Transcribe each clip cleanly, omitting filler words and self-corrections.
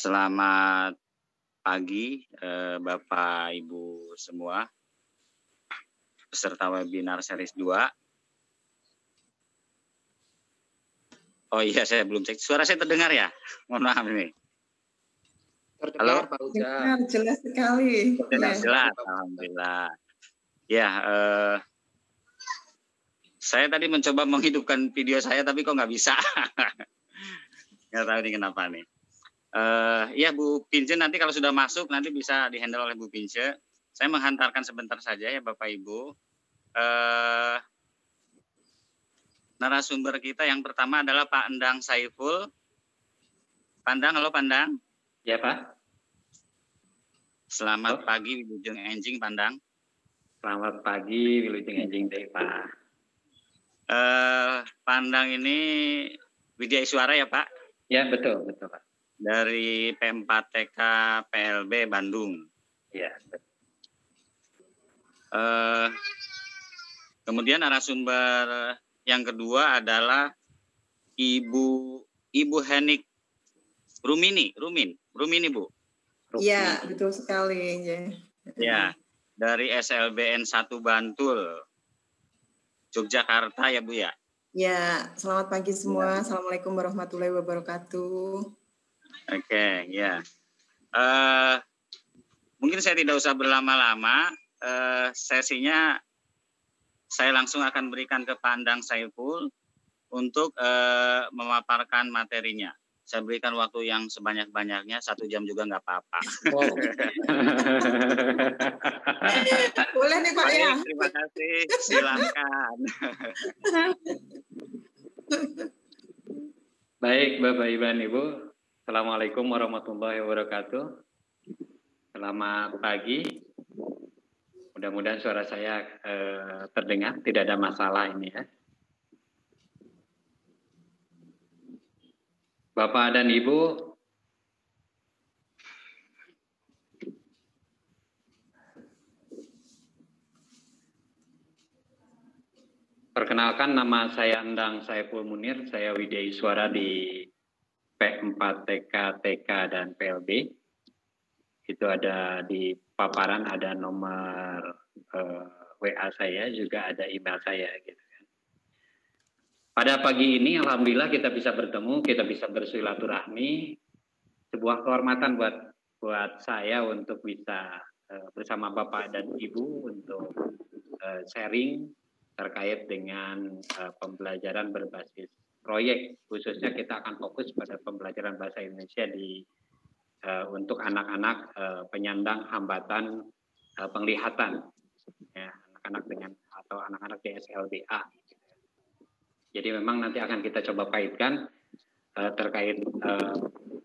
Selamat pagi, Bapak Ibu semua, peserta webinar series 2. Oh iya, saya belum cek. Suara saya terdengar ya? Mohon maaf ini. Terdengar, Halo? Pak Uja. Dengar, jelas sekali. Jelas, alhamdulillah. Ya, saya tadi mencoba menghidupkan video saya, tapi kok nggak bisa. Nggak tahu ini kenapa nih. Ya Bu Pince, nanti kalau sudah masuk nanti bisa dihandle oleh Bu Pince. Saya menghantarkan sebentar saja ya Bapak Ibu. Narasumber kita yang pertama adalah Pak Endang Saiful. Pandang, halo Pandang. Ya Pak. Selamat pagi Wilujeng Enjing Pandang. Selamat pagi Wilujeng Enjing Deh Pak. Pandang ini Widya Iswara ya Pak? Ya betul Pak. Dari P4TK PLB Bandung. Ya. Kemudian narasumber yang kedua adalah Ibu Henik Rumin, Bu. Iya, betul sekali. Ya, dari SLBN 1 Bantul, Yogyakarta ya Bu ya. Ya, selamat pagi semua. Assalamualaikum warahmatullahi wabarakatuh. Oke, ya. Mungkin saya tidak usah berlama-lama. Sesinya saya langsung akan berikan ke Pandang Saiful untuk memaparkan materinya. Saya berikan waktu yang sebanyak-banyaknya, 1 jam juga nggak apa-apa. Wow. Boleh nih Pak ya. Terima kasih, silakan. Baik Bapak Ibu dan Ibu, Assalamualaikum warahmatullahi wabarakatuh. Selamat pagi. Mudah-mudahan suara saya terdengar, tidak ada masalah ini ya. Bapak dan Ibu, perkenalkan nama saya Endang Saiful Munir, saya Widya Iswara di P4TK, TK, dan PLB. Itu ada di paparan, ada nomor WA saya, juga ada email saya gitu. Pada pagi ini alhamdulillah kita bisa bertemu, kita bisa bersilaturahmi. Sebuah kehormatan buat saya untuk bisa bersama Bapak dan Ibu untuk sharing terkait dengan pembelajaran berbasis proyek. Khususnya kita akan fokus pada pembelajaran bahasa Indonesia untuk anak-anak penyandang hambatan penglihatan, ya, anak-anak dengan atau anak-anak di SLBA. Jadi memang nanti akan kita coba kaitkan terkait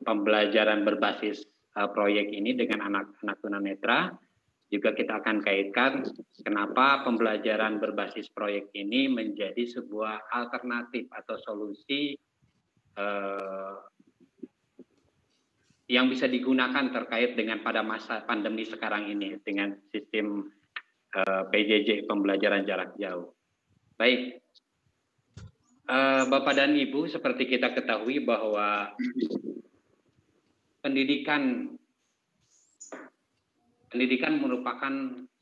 pembelajaran berbasis proyek ini dengan anak-anak tunanetra. Juga kita akan kaitkan kenapa pembelajaran berbasis proyek ini menjadi sebuah alternatif atau solusi yang bisa digunakan terkait dengan pada masa pandemi sekarang ini dengan sistem PJJ, pembelajaran jarak jauh. Baik. Bapak dan Ibu, seperti kita ketahui bahwa pendidikan merupakan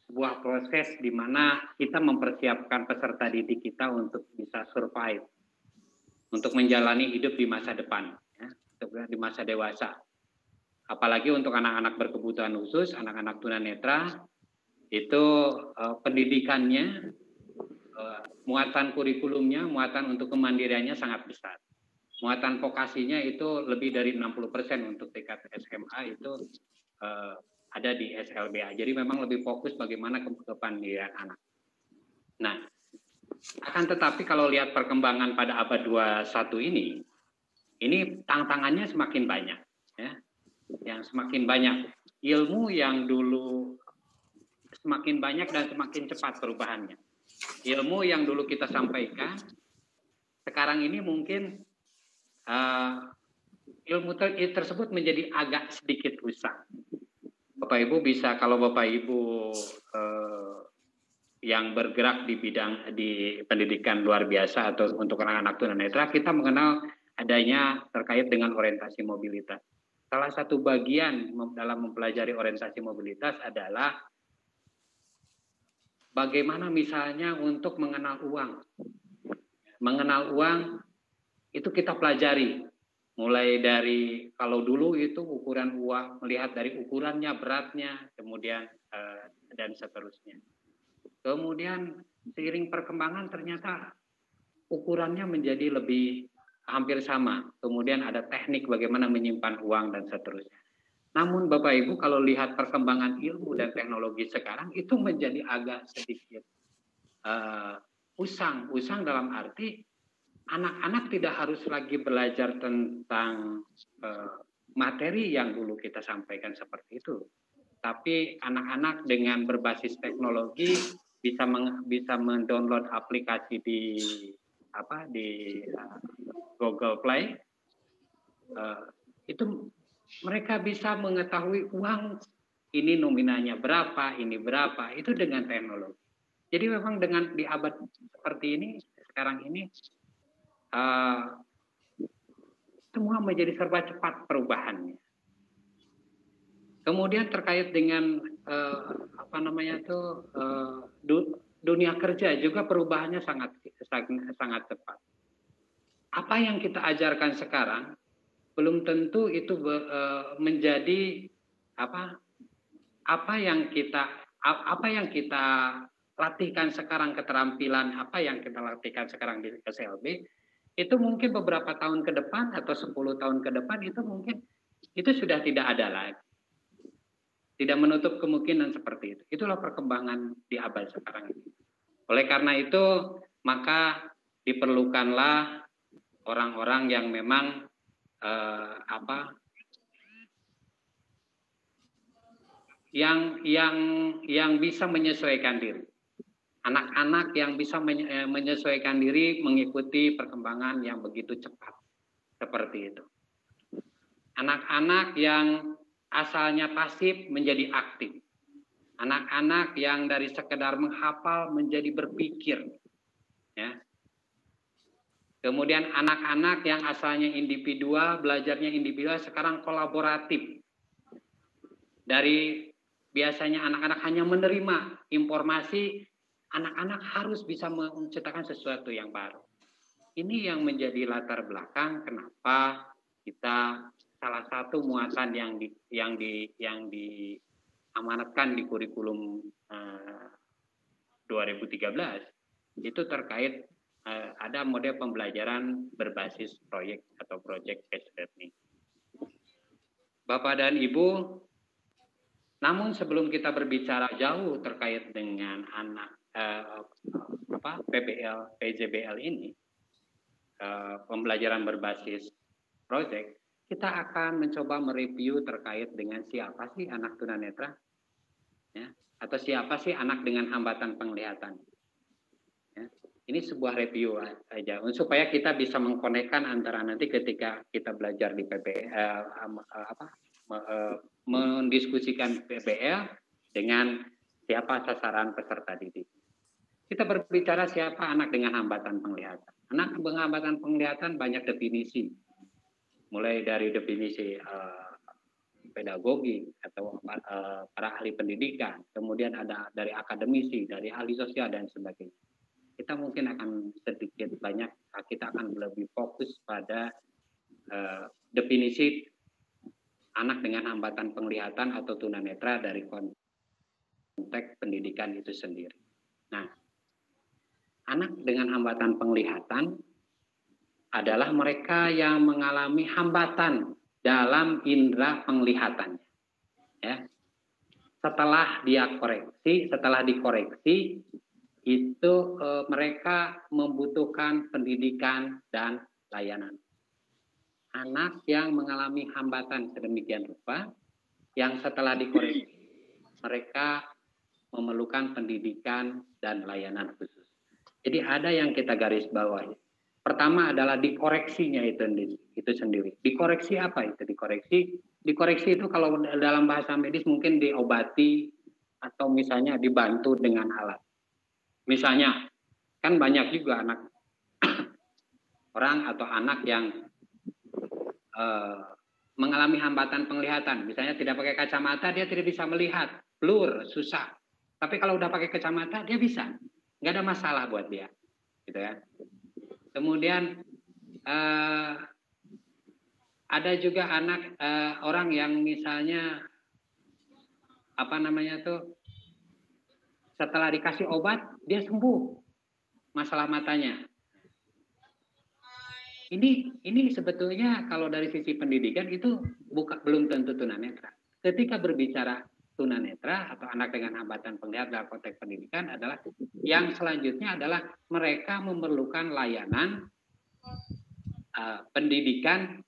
sebuah proses di mana kita mempersiapkan peserta didik kita untuk bisa survive, untuk menjalani hidup di masa depan, ya, di masa dewasa. Apalagi untuk anak-anak berkebutuhan khusus, anak-anak tunanetra, itu pendidikannya, muatan kurikulumnya, muatan untuk kemandiriannya sangat besar. Muatan vokasinya itu lebih dari 60% untuk tingkat SMA itu ada di SLBA. Jadi memang lebih fokus bagaimana kepandirian anak. Nah, akan tetapi kalau lihat perkembangan pada abad 21 ini tantangannya semakin banyak. Ya. Yang semakin banyak. Ilmu yang dulu semakin banyak dan semakin cepat perubahannya. Ilmu yang dulu kita sampaikan, sekarang ini mungkin ilmu tersebut menjadi agak sedikit rusak. Bapak Ibu bisa, kalau Bapak Ibu yang bergerak di bidang di pendidikan luar biasa atau untuk anak-anak tunanetra, kita mengenal adanya terkait dengan orientasi mobilitas. salah satu bagian dalam mempelajari orientasi mobilitas adalah bagaimana misalnya untuk mengenal uang. Mengenal uang itu kita pelajari. Mulai dari kalau dulu itu ukuran uang, melihat dari ukurannya, beratnya, kemudian dan seterusnya. Kemudian seiring perkembangan ternyata ukurannya menjadi lebih hampir sama. Kemudian ada teknik bagaimana menyimpan uang dan seterusnya. Namun Bapak Ibu kalau lihat perkembangan ilmu dan teknologi sekarang itu menjadi agak sedikit usang. Usang dalam arti anak-anak tidak harus lagi belajar tentang materi yang dulu kita sampaikan seperti itu. Tapi anak-anak dengan berbasis teknologi bisa mendownload aplikasi di Google Play. Itu mereka bisa mengetahui uang ini nominalnya berapa, ini berapa, itu dengan teknologi. Jadi memang dengan di abad seperti ini, sekarang ini, semua menjadi serba cepat perubahannya. Kemudian terkait dengan dunia kerja juga perubahannya sangat cepat. Apa yang kita ajarkan sekarang belum tentu itu menjadi apa yang kita latihkan sekarang, keterampilan apa yang kita latihkan sekarang di SLB itu mungkin beberapa tahun ke depan atau 10 tahun ke depan itu mungkin itu sudah tidak ada lagi. Tidak menutup kemungkinan seperti itu. Itulah perkembangan di abad sekarang ini. Oleh karena itu maka diperlukanlah orang-orang yang memang yang bisa menyesuaikan diri. Anak-anak yang bisa menyesuaikan diri mengikuti perkembangan yang begitu cepat. Seperti itu. Anak-anak yang asalnya pasif menjadi aktif. Anak-anak yang dari sekedar menghafal menjadi berpikir. Ya. Kemudian anak-anak yang asalnya individual, belajarnya individual, sekarang kolaboratif. Dari biasanya anak-anak hanya menerima informasi, anak-anak harus bisa menciptakan sesuatu yang baru. Ini yang menjadi latar belakang kenapa kita salah satu muatan yang diamanatkan di kurikulum 2013 itu terkait ada model pembelajaran berbasis proyek atau project based learning. Bapak dan Ibu, namun sebelum kita berbicara jauh terkait dengan PBL, PJBL ini, pembelajaran berbasis project, kita akan mencoba mereview terkait dengan siapa sih anak tunanetra, ya, atau siapa sih anak dengan hambatan penglihatan. Ya. Ini sebuah review aja supaya kita bisa mengkonekkan antara nanti ketika kita belajar di mendiskusikan PBL dengan siapa sasaran peserta didik. Kita berbicara siapa anak dengan hambatan penglihatan. Anak dengan hambatan penglihatan banyak definisi. Mulai dari definisi pedagogi atau para ahli pendidikan, kemudian ada dari akademisi, dari ahli sosial dan sebagainya. Kita mungkin akan sedikit banyak kita akan lebih fokus pada definisi anak dengan hambatan penglihatan atau tunanetra dari konteks pendidikan itu sendiri. Nah, anak dengan hambatan penglihatan adalah mereka yang mengalami hambatan dalam indera penglihatannya. Ya. Setelah dikoreksi, itu mereka membutuhkan pendidikan dan layanan. Anak yang mengalami hambatan sedemikian rupa, yang setelah dikoreksi, mereka memerlukan pendidikan dan layanan khusus. Jadi ada yang kita garis bawahi. Pertama adalah dikoreksinya itu sendiri. Dikoreksi apa itu? Dikoreksi itu kalau dalam bahasa medis mungkin diobati atau misalnya dibantu dengan alat. Misalnya, kan banyak juga orang atau anak yang mengalami hambatan penglihatan. Misalnya tidak pakai kacamata, dia tidak bisa melihat, blur, susah. Tapi kalau udah pakai kacamata, dia bisa. Nggak ada masalah buat dia. Gitu ya. Kemudian ada juga anak orang yang misalnya setelah dikasih obat dia sembuh masalah matanya. Ini sebetulnya kalau dari sisi pendidikan itu belum tentu tunanetra. Ketika berbicara tunanetra atau anak dengan hambatan penglihatan dalam konteks pendidikan adalah yang selanjutnya adalah mereka memerlukan layanan pendidikan,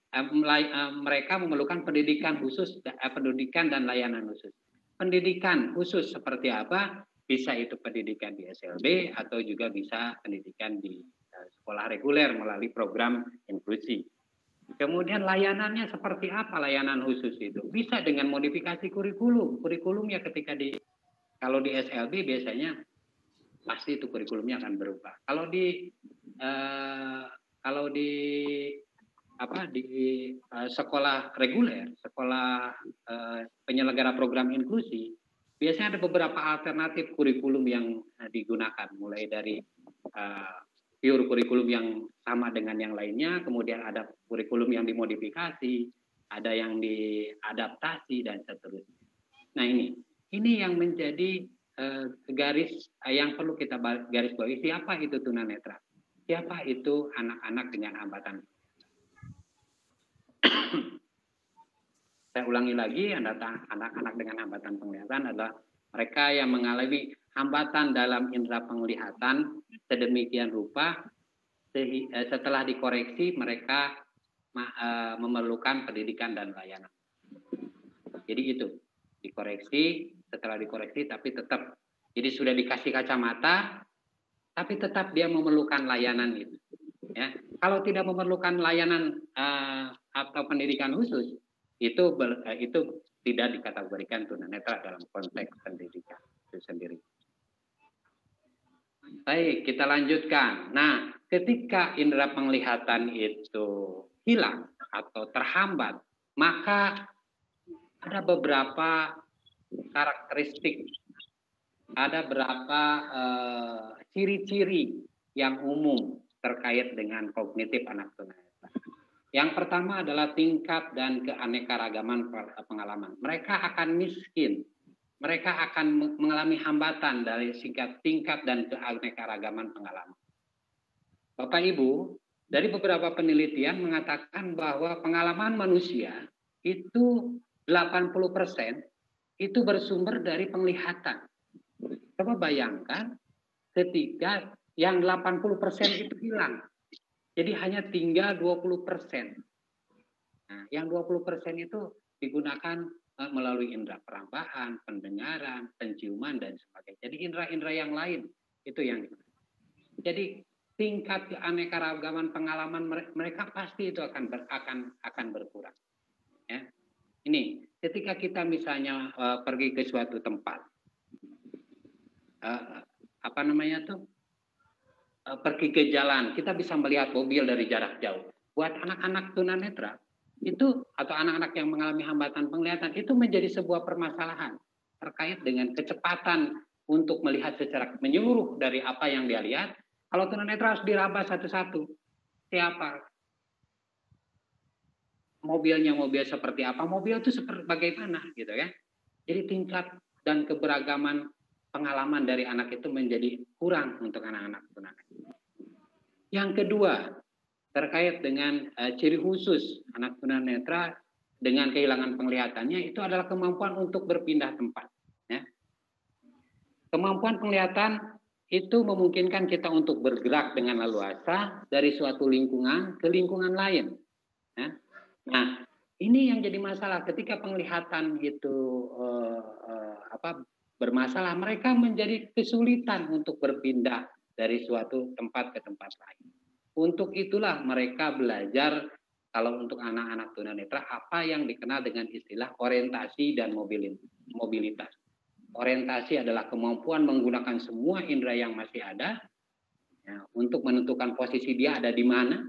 mereka memerlukan pendidikan khusus, pendidikan dan layanan khusus. Pendidikan khusus seperti apa? Bisa itu pendidikan di SLB atau juga bisa pendidikan di sekolah reguler melalui program inklusi. Kemudian layanannya seperti apa layanan khusus itu? Bisa dengan modifikasi kurikulum. Kurikulumnya kalau di SLB biasanya pasti itu kurikulumnya akan berubah. Kalau di sekolah reguler, sekolah penyelenggara program inklusi, biasanya ada beberapa alternatif kurikulum yang digunakan, mulai dari pure kurikulum yang sama dengan yang lainnya, kemudian ada kurikulum yang dimodifikasi, ada yang diadaptasi dan seterusnya. Nah ini yang menjadi garis yang perlu kita garis bawahi. Siapa itu tunanetra? Siapa itu anak-anak dengan hambatan? Saya ulangi lagi, anak-anak dengan hambatan penglihatan adalah mereka yang mengalami hambatan dalam indera penglihatan sedemikian rupa setelah dikoreksi mereka memerlukan pendidikan dan layanan. Jadi itu setelah dikoreksi tapi tetap jadi sudah dikasih kacamata tapi tetap dia memerlukan layanan itu. Ya, kalau tidak memerlukan layanan atau pendidikan khusus itu tidak dikategorikan tunanetra dalam konteks pendidikan itu sendiri. Baik, kita lanjutkan. Nah, ketika indera penglihatan itu hilang atau terhambat, maka ada beberapa karakteristik, ada beberapa ciri-ciri yang umum terkait dengan kognitif anak tunanetra. Yang pertama adalah tingkat dan keanekaragaman pengalaman. Mereka akan miskin. Mereka akan mengalami hambatan dari tingkat dan keanekaragaman pengalaman. Bapak Ibu, dari beberapa penelitian mengatakan bahwa pengalaman manusia itu 80% itu bersumber dari penglihatan. Coba bayangkan ketika yang 80% itu hilang. Jadi hanya tinggal 20%. Nah, yang 20% itu digunakan melalui indera perambahan, pendengaran, penciuman dan sebagainya. Jadi indera-indera yang lain itu yang digunakan. Jadi tingkat keanekaragaman pengalaman mereka pasti itu akan berkurang. Ya. Ini ketika kita misalnya pergi ke suatu tempat, pergi ke jalan, kita bisa melihat mobil dari jarak jauh. Buat anak-anak tunanetra itu atau anak-anak yang mengalami hambatan penglihatan itu menjadi sebuah permasalahan terkait dengan kecepatan untuk melihat secara menyeluruh dari apa yang dia lihat. Kalau tunanetra harus diraba satu-satu. Siapa? Mobilnya mobil seperti apa? Mobil itu seperti bagaimana gitu ya. Jadi tingkat dan keberagaman pengalaman dari anak itu menjadi kurang untuk anak-anak tunanetra. Yang kedua, terkait dengan ciri khusus anak tunanetra dengan kehilangan penglihatannya itu adalah kemampuan untuk berpindah tempat. Ya. Kemampuan penglihatan itu memungkinkan kita untuk bergerak dengan leluasa dari suatu lingkungan ke lingkungan lain. Ya. Nah, ini yang jadi masalah ketika penglihatan itu bermasalah, mereka menjadi kesulitan untuk berpindah dari suatu tempat ke tempat lain. Untuk itulah mereka belajar, kalau untuk anak-anak tunanetra, apa yang dikenal dengan istilah orientasi dan mobilitas. Orientasi adalah kemampuan menggunakan semua indera yang masih ada ya, untuk menentukan posisi dia ada di mana.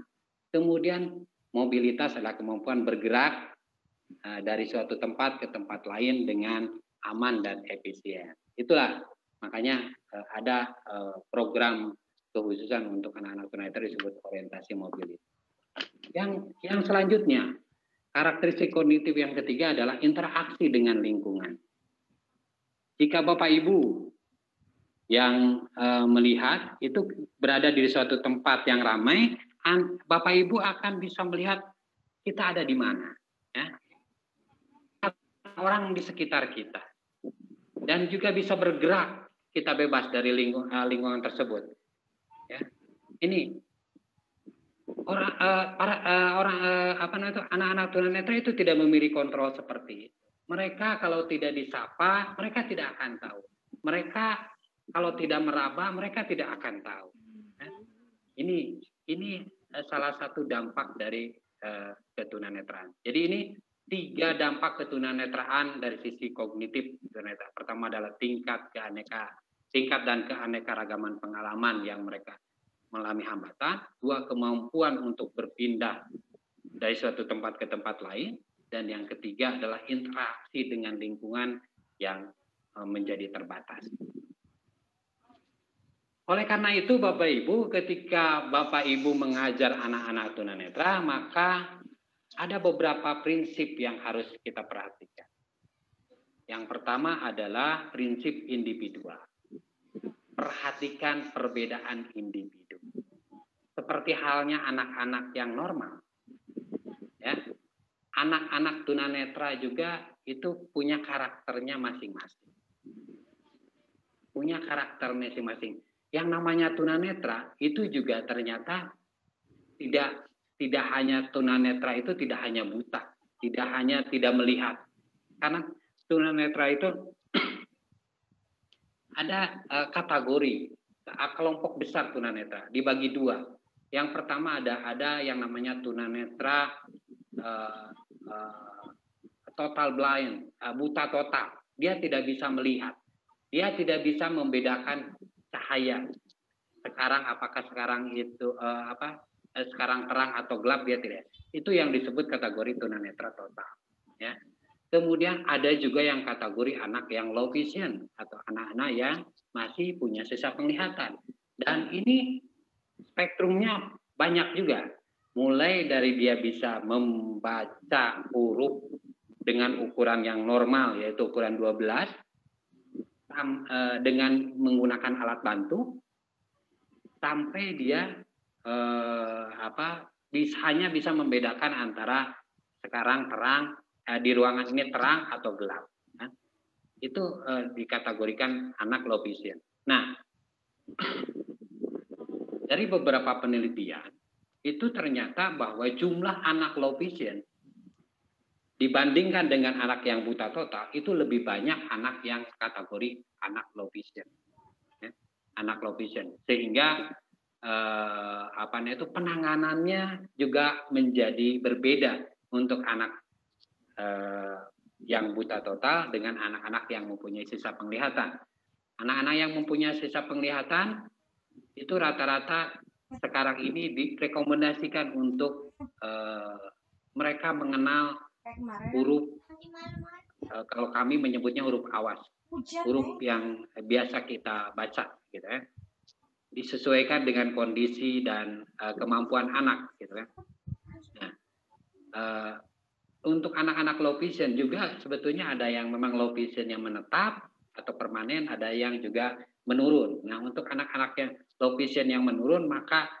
Kemudian mobilitas adalah kemampuan bergerak dari suatu tempat ke tempat lain dengan aman dan efisien. Itulah makanya ada program kekhususan untuk anak-anak tunanetra disebut orientasi mobilitas. Yang selanjutnya, karakteristik kognitif yang ketiga adalah interaksi dengan lingkungan. Jika Bapak Ibu yang melihat itu berada di suatu tempat yang ramai, Bapak Ibu akan bisa melihat kita ada di mana, ya. Orang di sekitar kita, dan juga bisa bergerak, kita bebas dari lingkungan tersebut. Ya. Ini anak-anak tunanetra itu tidak memiliki kontrol seperti itu. Mereka kalau tidak disapa, mereka tidak akan tahu. Mereka kalau tidak meraba, mereka tidak akan tahu. Ini salah satu dampak dari ketunanetraan. Jadi ini 3 dampak ketunanetraan dari sisi kognitif tunanetra. Pertama adalah tingkat dan keanekaragaman pengalaman yang mereka mengalami hambatan. 2, kemampuan untuk berpindah dari suatu tempat ke tempat lain. Dan yang ketiga adalah interaksi dengan lingkungan yang menjadi terbatas. Oleh karena itu Bapak Ibu, ketika Bapak Ibu mengajar anak-anak tunanetra, maka ada beberapa prinsip yang harus kita perhatikan. Yang pertama adalah prinsip individual. Perhatikan perbedaan individu. Seperti halnya anak-anak yang normal. Ya. Anak-anak tunanetra juga itu punya karakternya masing-masing. Punya karakter masing-masing. Yang namanya tunanetra itu juga ternyata tidak hanya tunanetra itu tidak hanya buta, tidak hanya tidak melihat. Karena tunanetra itu ada kategori, kelompok besar tunanetra dibagi 2. Yang pertama ada yang namanya tunanetra total blind, buta total. Dia tidak bisa melihat. Dia tidak bisa membedakan cahaya. Sekarang apakah sekarang itu sekarang terang atau gelap, dia tidak. Itu yang disebut kategori tunanetra total. Ya. Kemudian ada juga yang kategori anak yang low vision atau anak-anak yang masih punya sisa penglihatan. Dan ini spektrumnya banyak juga. Mulai dari dia bisa membaca huruf dengan ukuran yang normal, yaitu ukuran 12, dengan menggunakan alat bantu, sampai dia hanya bisa membedakan antara sekarang terang, di ruangan ini terang atau gelap. Itu dikategorikan anak low vision. Nah, dari beberapa penelitian, itu ternyata bahwa jumlah anak low vision dibandingkan dengan anak yang buta total, itu lebih banyak anak yang kategori anak low vision. Ya, anak low vision. Sehingga penanganannya juga menjadi berbeda untuk anak yang buta total dengan anak-anak yang mempunyai sisa penglihatan. Anak-anak yang mempunyai sisa penglihatan itu rata-rata sekarang ini direkomendasikan untuk mereka mengenal huruf, kalau kami menyebutnya huruf awas, huruf yang biasa kita baca, gitu ya. Disesuaikan dengan kondisi dan kemampuan anak, gitu ya. Nah, untuk anak-anak low vision juga sebetulnya ada yang memang low vision yang menetap atau permanen, ada yang juga menurun. Nah, untuk anak-anak yang low vision yang menurun, maka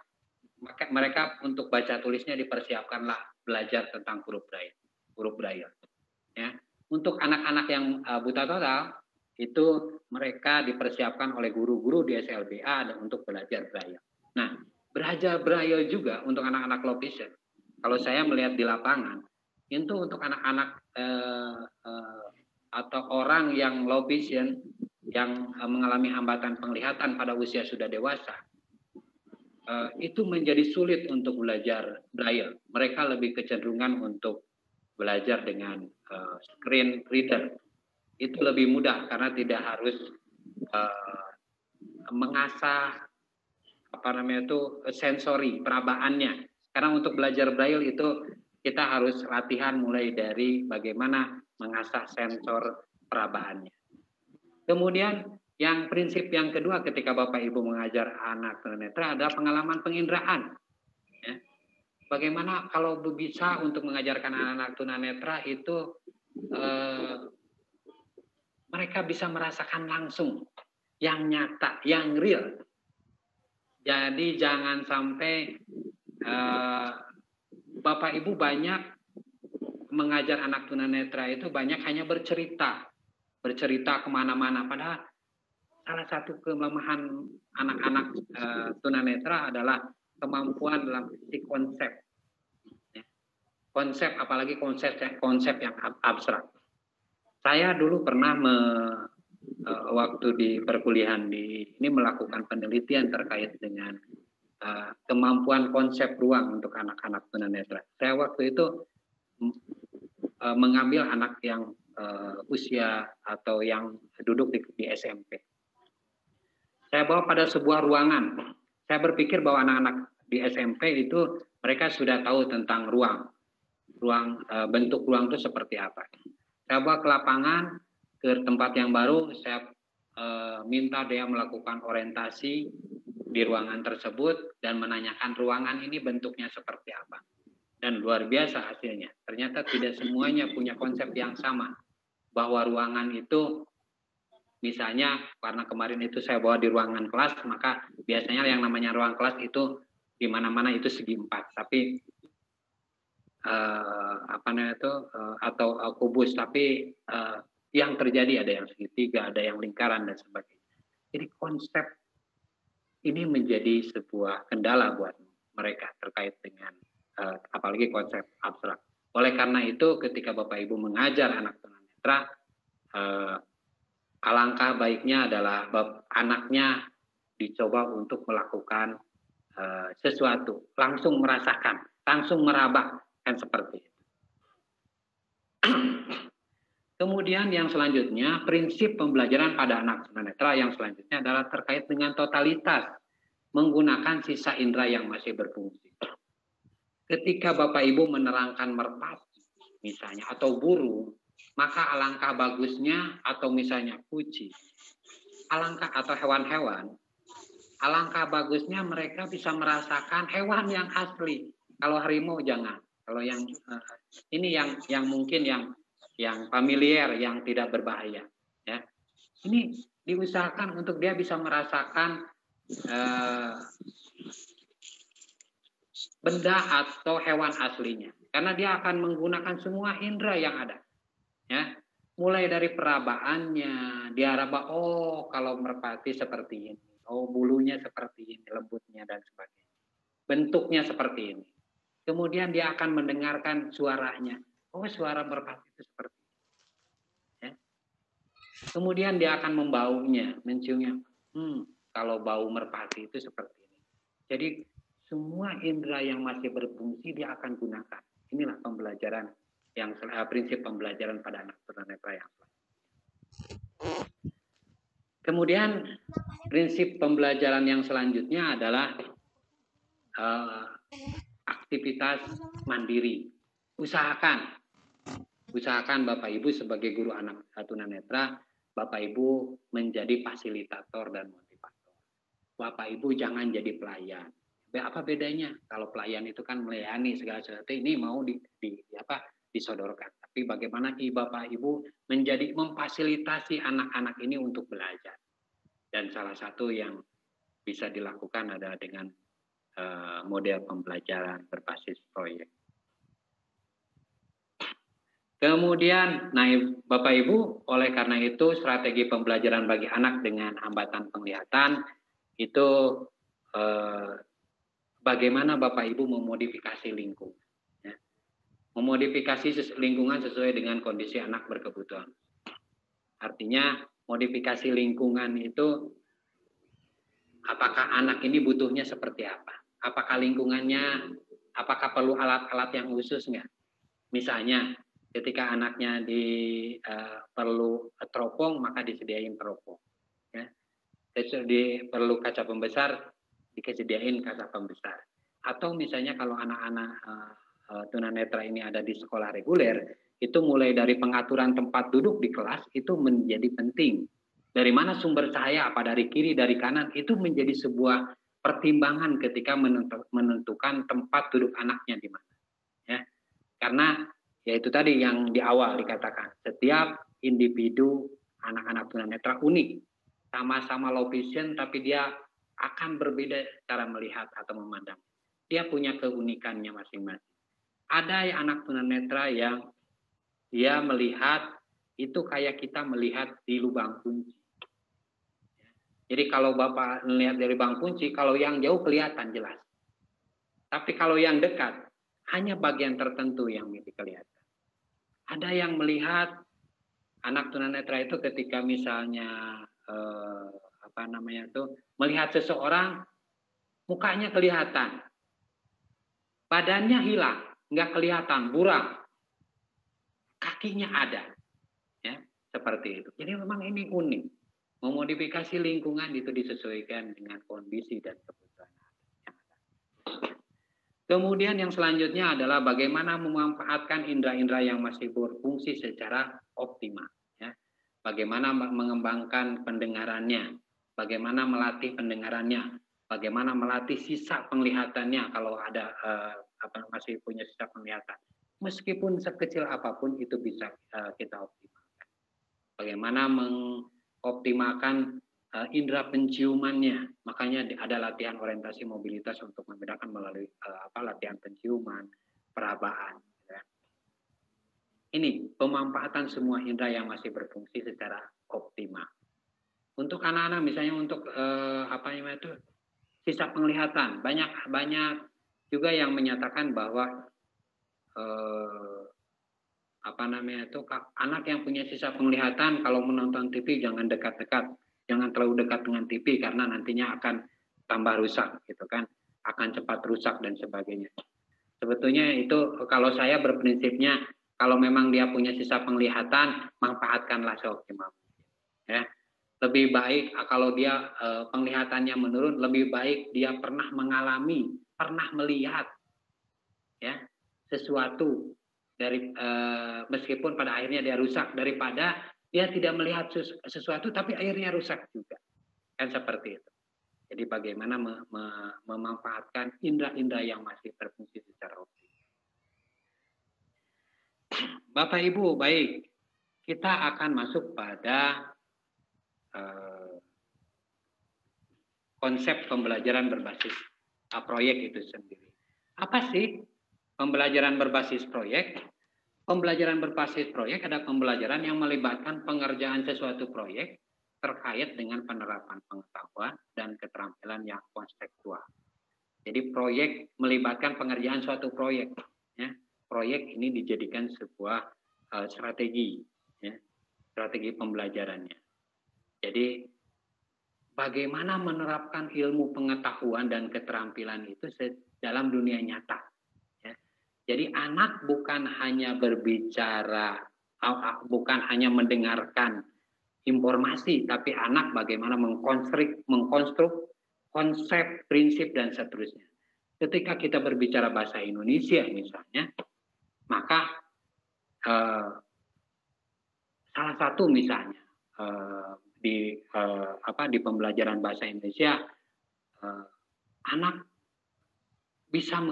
mereka untuk baca tulisnya dipersiapkanlah belajar tentang huruf braille. Ya. Untuk anak-anak yang buta total, itu mereka dipersiapkan oleh guru-guru di SLBA untuk belajar braille. Nah, belajar braille juga untuk anak-anak low vision. Kalau saya melihat di lapangan, itu untuk anak-anak atau orang yang low vision yang mengalami hambatan penglihatan pada usia sudah dewasa, itu menjadi sulit untuk belajar braille. Mereka lebih kecenderungan untuk belajar dengan screen reader. Itu lebih mudah karena tidak harus mengasah sensori perabaannya. Karena untuk belajar braille itu kita harus latihan mulai dari bagaimana mengasah sensor perabaannya. Kemudian yang prinsip yang kedua ketika Bapak Ibu mengajar anak tunanetra adalah pengalaman penginderaan. Ya. Bagaimana kalau bisa untuk mengajarkan anak-anak tunanetra itu mereka bisa merasakan langsung yang nyata, yang real. Jadi jangan sampai Bapak Ibu banyak mengajar anak tunanetra itu banyak hanya bercerita kemana-mana. Padahal salah satu kelemahan anak-anak tunanetra adalah kemampuan dalam konsep. Konsep, apalagi konsep yang abstrak. Saya dulu pernah waktu di perkuliahan ini melakukan penelitian terkait dengan kemampuan konsep ruang untuk anak-anak tunanetra. Saya waktu itu mengambil anak yang usia atau yang duduk di SMP. Saya bawa pada sebuah ruangan. Saya berpikir bahwa anak-anak di SMP itu mereka sudah tahu tentang ruang, bentuk ruang itu seperti apa. Saya bawa ke lapangan, ke tempat yang baru, saya minta dia melakukan orientasi di ruangan tersebut dan menanyakan ruangan ini bentuknya seperti apa. Dan luar biasa hasilnya. Ternyata tidak semuanya punya konsep yang sama. Bahwa ruangan itu, misalnya karena kemarin itu saya bawa di ruangan kelas, maka biasanya yang namanya ruang kelas itu di mana-mana itu segi 4. Tapi atau kubus, tapi yang terjadi ada yang segitiga, ada yang lingkaran dan sebagainya. Jadi konsep ini menjadi sebuah kendala buat mereka terkait dengan apalagi konsep abstrak. Oleh karena itu, ketika Bapak Ibu mengajar anak tunanetra, alangkah baiknya adalah anaknya dicoba untuk melakukan sesuatu, langsung merasakan, langsung meraba, kan seperti itu. Kemudian yang selanjutnya, prinsip pembelajaran pada anak tunanetra yang selanjutnya adalah terkait dengan totalitas, menggunakan sisa indera yang masih berfungsi. Ketika Bapak Ibu menerangkan merpati, misalnya, atau burung, maka alangkah bagusnya, atau misalnya kucing, atau hewan-hewan, alangkah bagusnya mereka bisa merasakan hewan yang asli. Kalau harimau jangan. Kalau yang ini yang mungkin yang familiar, yang tidak berbahaya. Ya. Ini diusahakan untuk dia bisa merasakan benda atau hewan aslinya. Karena dia akan menggunakan semua indera yang ada. Ya. Mulai dari perabaannya, dia raba, oh kalau merpati seperti ini. Oh bulunya seperti ini, lembutnya dan sebagainya. Bentuknya seperti ini. Kemudian dia akan mendengarkan suaranya. Oh suara merpati itu seperti ini. Ya. Kemudian dia akan membaunya, menciumnya. Kalau bau merpati itu seperti ini. Jadi semua indera yang masih berfungsi dia akan gunakan. Inilah pembelajaran yang prinsip pembelajaran pada anak tunanetra yang selanjutnya. Kemudian prinsip pembelajaran yang selanjutnya adalah aktivitas mandiri. Usahakan Bapak Ibu sebagai guru anak tunanetra, Bapak Ibu menjadi fasilitator dan motivator. Bapak Ibu jangan jadi pelayan. Apa bedanya? Kalau pelayan itu kan melayani segala sesuatu, ini mau disodorkan. Tapi bagaimana Bapak Ibu menjadi memfasilitasi anak-anak ini untuk belajar. Dan salah satu yang bisa dilakukan adalah dengan model pembelajaran berbasis proyek. Kemudian, Bapak Ibu, oleh karena itu strategi pembelajaran bagi anak dengan hambatan penglihatan itu bagaimana Bapak Ibu memodifikasi lingkungan. Ya. Memodifikasi lingkungan sesuai dengan kondisi anak berkebutuhan. Artinya modifikasi lingkungan itu apakah anak ini butuhnya seperti apa? Apakah lingkungannya, apakah perlu alat-alat yang khusus nggak? Misalnya ketika anaknya perlu teropong, maka disediain teropong. Ya. Perlu kaca pembesar, disediain kaca pembesar. Atau misalnya kalau anak-anak tunanetra ini ada di sekolah reguler, itu mulai dari pengaturan tempat duduk di kelas itu menjadi penting. Dari mana sumber cahaya, apa dari kiri, dari kanan, itu menjadi sebuah pertimbangan ketika menentukan tempat duduk anaknya di mana. Ya. Karena ya itu tadi yang di awal dikatakan, setiap individu anak-anak tunanetra unik, sama-sama low vision, tapi dia akan berbeda cara melihat atau memandang. Dia punya keunikannya masing-masing. Ada anak tunanetra yang dia melihat itu kayak kita melihat di lubang kunci. Jadi kalau Bapak melihat dari lubang kunci, kalau yang jauh kelihatan jelas. Tapi kalau yang dekat, hanya bagian tertentu yang kelihatan. Ada yang melihat anak tunanetra itu ketika misalnya melihat seseorang, mukanya kelihatan, badannya hilang, nggak kelihatan, buram, kakinya ada, ya seperti itu. Jadi memang ini unik. Memodifikasi lingkungan itu disesuaikan dengan kondisi dan kebutuhan. Kemudian yang selanjutnya adalah bagaimana memanfaatkan indera-indera yang masih berfungsi secara optimal. Ya. Bagaimana mengembangkan pendengarannya, bagaimana melatih pendengarannya, bagaimana melatih sisa penglihatannya kalau ada masih punya sisa penglihatan. Meskipun sekecil apapun itu bisa kita optimalkan. Bagaimana mengoptimalkan indera penciumannya, makanya ada latihan orientasi mobilitas untuk membedakan melalui latihan penciuman, perabaan. Ya. Ini pemanfaatan semua indera yang masih berfungsi secara optimal. Untuk anak-anak misalnya untuk sisa penglihatan, banyak juga yang menyatakan bahwa anak yang punya sisa penglihatan kalau menonton TV jangan dekat-dekat. Jangan terlalu dekat dengan TV karena nantinya akan tambah rusak, gitu kan, akan cepat rusak dan sebagainya. Sebetulnya itu kalau saya berprinsipnya kalau memang dia punya sisa penglihatan, manfaatkanlah seoptimal mungkin. Ya, lebih baik kalau dia penglihatannya menurun, lebih baik dia pernah mengalami, pernah melihat, ya sesuatu dari meskipun pada akhirnya dia rusak daripada dia tidak melihat sesuatu tapi akhirnya rusak juga. Kan seperti itu. Jadi bagaimana memanfaatkan indera-indera yang masih berfungsi secara optimal. Bapak Ibu, baik. Kita akan masuk pada konsep pembelajaran berbasis proyek itu sendiri. Apa sih pembelajaran berbasis proyek? Pembelajaran berbasis proyek adalah pembelajaran yang melibatkan pengerjaan sesuatu proyek terkait dengan penerapan pengetahuan dan keterampilan yang konseptual. Jadi proyek melibatkan pengerjaan suatu proyek. Ya. Proyek ini dijadikan sebuah strategi, ya, strategi pembelajarannya. Jadi bagaimana menerapkan ilmu pengetahuan dan keterampilan itu dalam dunia nyata. Jadi anak bukan hanya berbicara, bukan hanya mendengarkan informasi, tapi anak bagaimana mengkonstruk konsep, prinsip, dan seterusnya. Ketika kita berbicara bahasa Indonesia misalnya, maka salah satu misalnya di pembelajaran bahasa Indonesia, anak bisa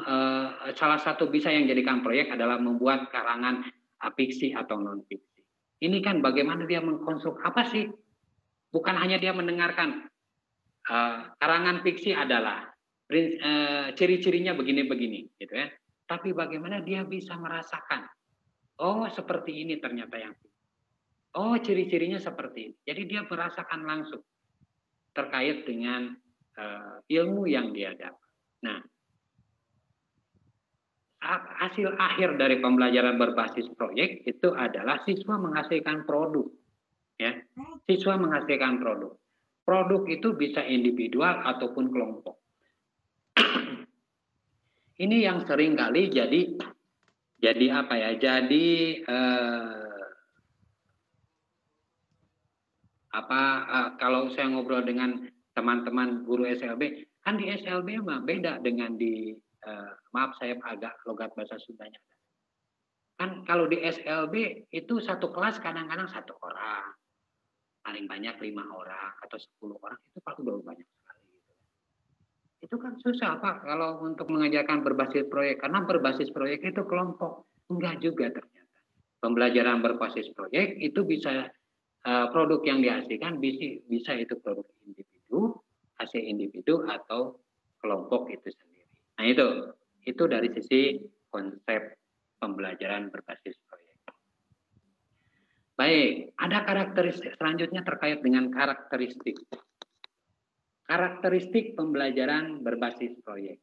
salah satu bisa yang jadikan proyek adalah membuat karangan fiksi atau non fiksi. Ini kan bagaimana dia mengkonstruk apa sih? Bukan hanya dia mendengarkan karangan fiksi adalah ciri-cirinya begini-begini, gitu ya. Tapi bagaimana dia bisa merasakan, oh seperti ini ternyata yang fiksi. Oh ciri-cirinya seperti ini. Jadi dia merasakan langsung terkait dengan ilmu yang dia dapat. Nah, hasil akhir dari pembelajaran berbasis proyek itu adalah siswa menghasilkan produk. Ya, siswa menghasilkan produk. Produk itu bisa individual ataupun kelompok. Ini yang sering kali jadi apa ya? Jadi kalau saya ngobrol dengan teman-teman guru SLB, kan di SLB mah beda dengan di maaf saya agak logat bahasa Sundanya. Kan kalau di SLB itu satu kelas kadang-kadang 1 orang, paling banyak 5 orang atau 10 orang, itu Pak udah banyak sekali. Itu kan susah Pak kalau untuk mengajarkan berbasis proyek, karena berbasis proyek itu kelompok. Enggak juga ternyata. Pembelajaran berbasis proyek itu bisa produk yang dihasilkan bisa itu produk individu, hasil individu atau kelompok itu sendiri. Nah itu dari sisi konsep pembelajaran berbasis proyek. Baik, ada karakteristik selanjutnya terkait dengan karakteristik. Karakteristik pembelajaran berbasis proyek.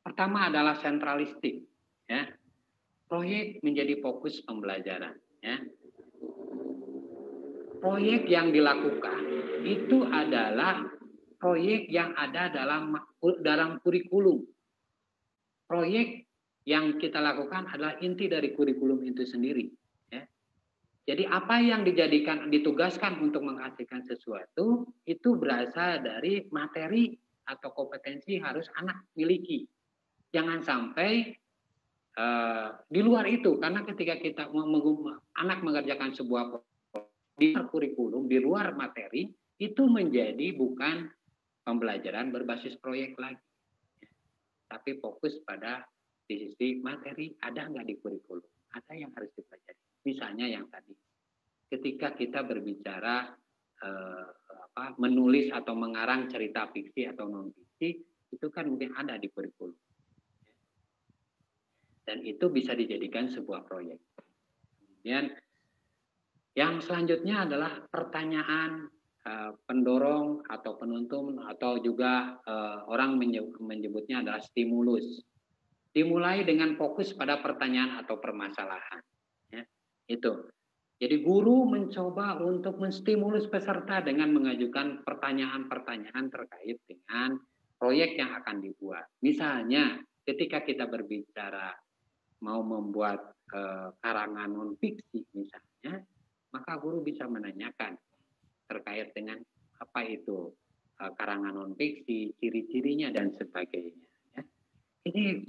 Pertama adalah sentralistik, ya. Proyek menjadi fokus pembelajaran, ya. Proyek yang dilakukan itu adalah proyek yang ada dalam kurikulum. Proyek yang kita lakukan adalah inti dari kurikulum itu sendiri. Ya. Jadi apa yang ditugaskan untuk menghasilkan sesuatu itu berasal dari materi atau kompetensi harus anak miliki. Jangan sampai di luar itu, karena ketika kita anak mengerjakan sebuah di luar kurikulum, di luar materi, itu menjadi bukan pembelajaran berbasis proyek lagi. Tapi fokus pada di sisi materi, ada nggak di kurikulum? Ada yang harus dipelajari. Misalnya yang tadi, ketika kita berbicara menulis atau mengarang cerita fiksi atau non-fiksi, itu kan mungkin ada di kurikulum. Dan itu bisa dijadikan sebuah proyek. Kemudian yang selanjutnya adalah pertanyaan pendorong atau penuntun atau juga orang menyebutnya adalah stimulus. Dimulai dengan fokus pada pertanyaan atau permasalahan. Ya, itu. Jadi guru mencoba untuk menstimulus peserta dengan mengajukan pertanyaan-pertanyaan terkait dengan proyek yang akan dibuat. Misalnya ketika kita berbicara mau membuat karangan non-fiksi misalnya, maka guru bisa menanyakan terkait dengan apa itu karangan non-fiksi, ciri-cirinya dan sebagainya. Ya. Ini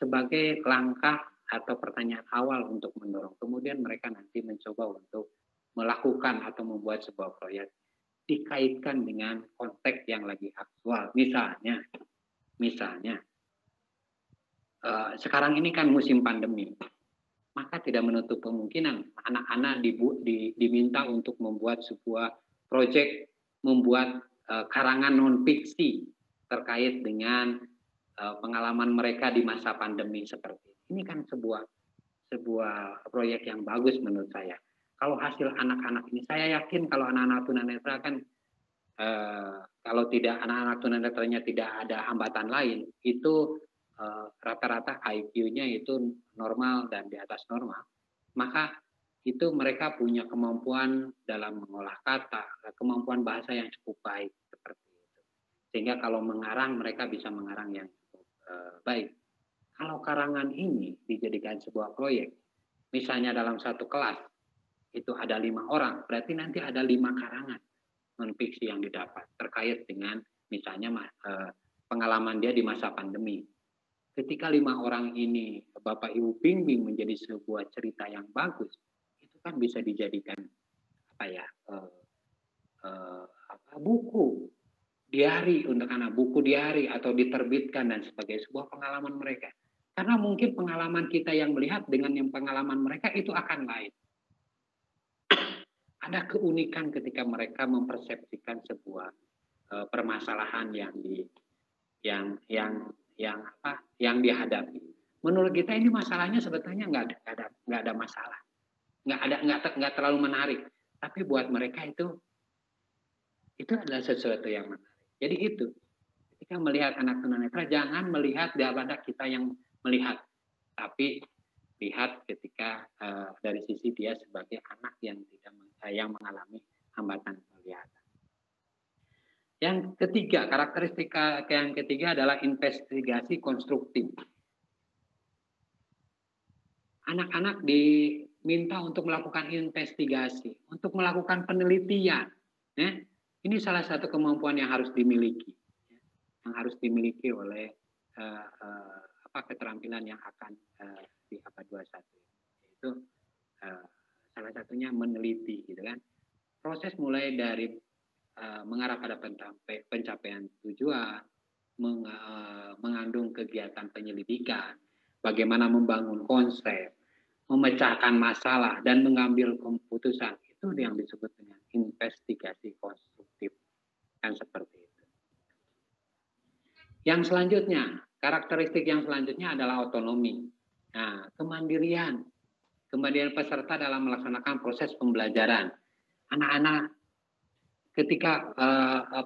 sebagai langkah atau pertanyaan awal untuk mendorong. Kemudian mereka nanti mencoba untuk melakukan atau membuat sebuah proyek dikaitkan dengan konteks yang lagi aktual. Misalnya sekarang ini kan musim pandemi, maka tidak menutup kemungkinan anak-anak diminta untuk membuat sebuah proyek, membuat karangan non-fiksi terkait dengan pengalaman mereka di masa pandemi seperti ini. Ini kan sebuah proyek yang bagus menurut saya. Kalau hasil anak-anak ini, saya yakin kalau anak-anak tunanetra kan kalau tidak anak-anak tunanetranya tidak ada hambatan lain, itu rata-rata IQ-nya itu normal dan di atas normal, maka itu mereka punya kemampuan dalam mengolah kata, kemampuan bahasa yang cukup baik seperti itu. Sehingga kalau mengarang mereka bisa mengarang yang cukup baik. Kalau karangan ini dijadikan sebuah proyek, misalnya dalam satu kelas itu ada 5 orang, berarti nanti ada 5 karangan non-fiksi yang didapat terkait dengan misalnya pengalaman dia di masa pandemi. Ketika 5 orang ini Bapak Ibu bimbing menjadi sebuah cerita yang bagus, itu kan bisa dijadikan buku diari untuk anak, buku diari atau diterbitkan dan sebagai sebuah pengalaman mereka. Karena mungkin pengalaman kita yang melihat dengan yang pengalaman mereka itu akan lain. Ada keunikan ketika mereka mempersepsikan sebuah permasalahan yang dihadapi. Menurut kita ini masalahnya sebetulnya nggak ada masalah, nggak terlalu menarik. Tapi buat mereka itu adalah sesuatu yang menarik. Jadi itu ketika melihat anak tunanetra jangan melihat daripada kita yang melihat, tapi lihat ketika dari sisi dia sebagai anak yang mengalami hambatan penglihatan. Yang ketiga, karakteristik yang ketiga adalah investigasi konstruktif. Anak-anak diminta untuk melakukan investigasi, untuk melakukan penelitian. Ya. Ini salah satu kemampuan yang harus dimiliki, yang harus dimiliki oleh apa keterampilan yang akan di abad 21. Itu salah satunya meneliti, gitu kan. Proses mulai dari mengarah pada pencapaian tujuan, mengandung kegiatan penyelidikan, bagaimana membangun konsep, memecahkan masalah, dan mengambil keputusan. Itu yang disebut dengan investigasi konstruktif. Kan seperti itu. Yang selanjutnya, karakteristik yang selanjutnya adalah otonomi. Nah, kemandirian peserta dalam melaksanakan proses pembelajaran. Anak-anak ketika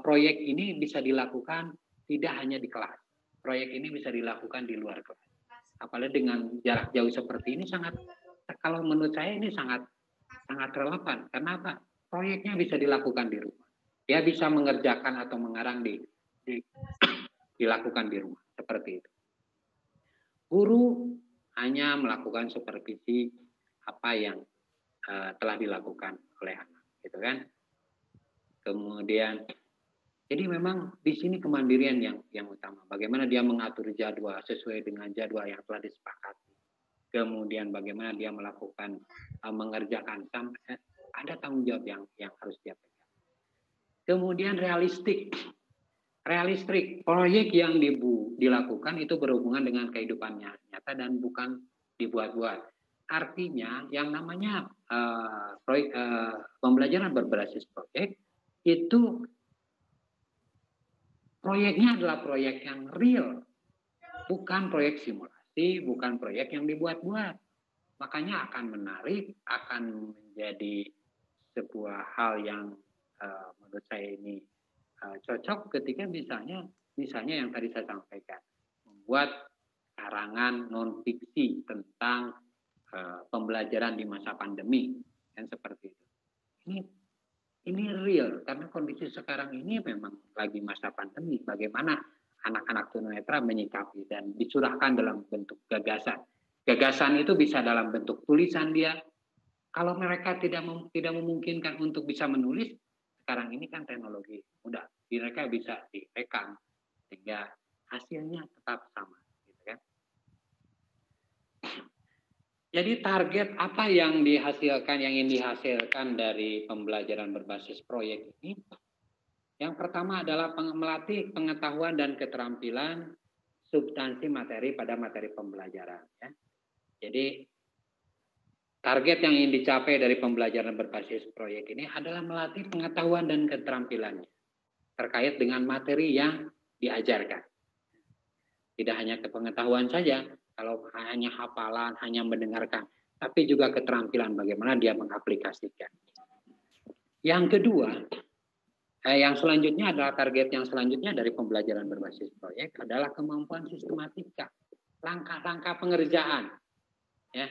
proyek ini bisa dilakukan tidak hanya di kelas. Proyek ini bisa dilakukan di luar kelas. Apalagi dengan jarak jauh seperti ini kalau menurut saya ini sangat relevan. Karena apa? Proyeknya bisa dilakukan di rumah. Dia bisa mengerjakan atau mengarang dilakukan di rumah. Seperti itu. Guru hanya melakukan supervisi apa yang telah dilakukan oleh anak, gitu kan? Kemudian, jadi memang di sini kemandirian yang utama. Bagaimana dia mengatur jadwal sesuai dengan jadwal yang telah disepakati. Kemudian bagaimana dia melakukan mengerjakan sampai ada tanggung jawab yang harus dia pegang. Kemudian realistik, proyek yang dilakukan itu berhubungan dengan kehidupannya nyata dan bukan dibuat-buat. Artinya yang namanya pembelajaran berbasis proyek itu proyeknya adalah proyek yang real, bukan proyek simulasi, bukan proyek yang dibuat-buat. Makanya akan menarik, akan menjadi sebuah hal yang menurut saya ini cocok ketika misalnya yang tadi saya sampaikan, membuat karangan non-fiksi tentang pembelajaran di masa pandemi, dan seperti itu. Ini real, karena kondisi sekarang ini memang lagi masa pandemi. Bagaimana anak-anak tunanetra menyikapi dan dicurahkan dalam bentuk gagasan. Gagasan itu bisa dalam bentuk tulisan dia. Kalau mereka tidak memungkinkan untuk bisa menulis, sekarang ini kan teknologi mudah. Mereka bisa direkam sehingga hasilnya tetap sama, gitu kan? Jadi target apa yang ingin dihasilkan dari pembelajaran berbasis proyek ini? Yang pertama adalah melatih pengetahuan dan keterampilan substansi materi pada materi pembelajaran. Ya. Jadi target yang ingin dicapai dari pembelajaran berbasis proyek ini adalah melatih pengetahuan dan keterampilannya terkait dengan materi yang diajarkan. Tidak hanya kepengetahuan saja, kalau hanya hafalan, hanya mendengarkan, tapi juga keterampilan bagaimana dia mengaplikasikan. Yang kedua, yang selanjutnya adalah target yang selanjutnya dari pembelajaran berbasis proyek adalah kemampuan sistematika, langkah-langkah pengerjaan. Ya.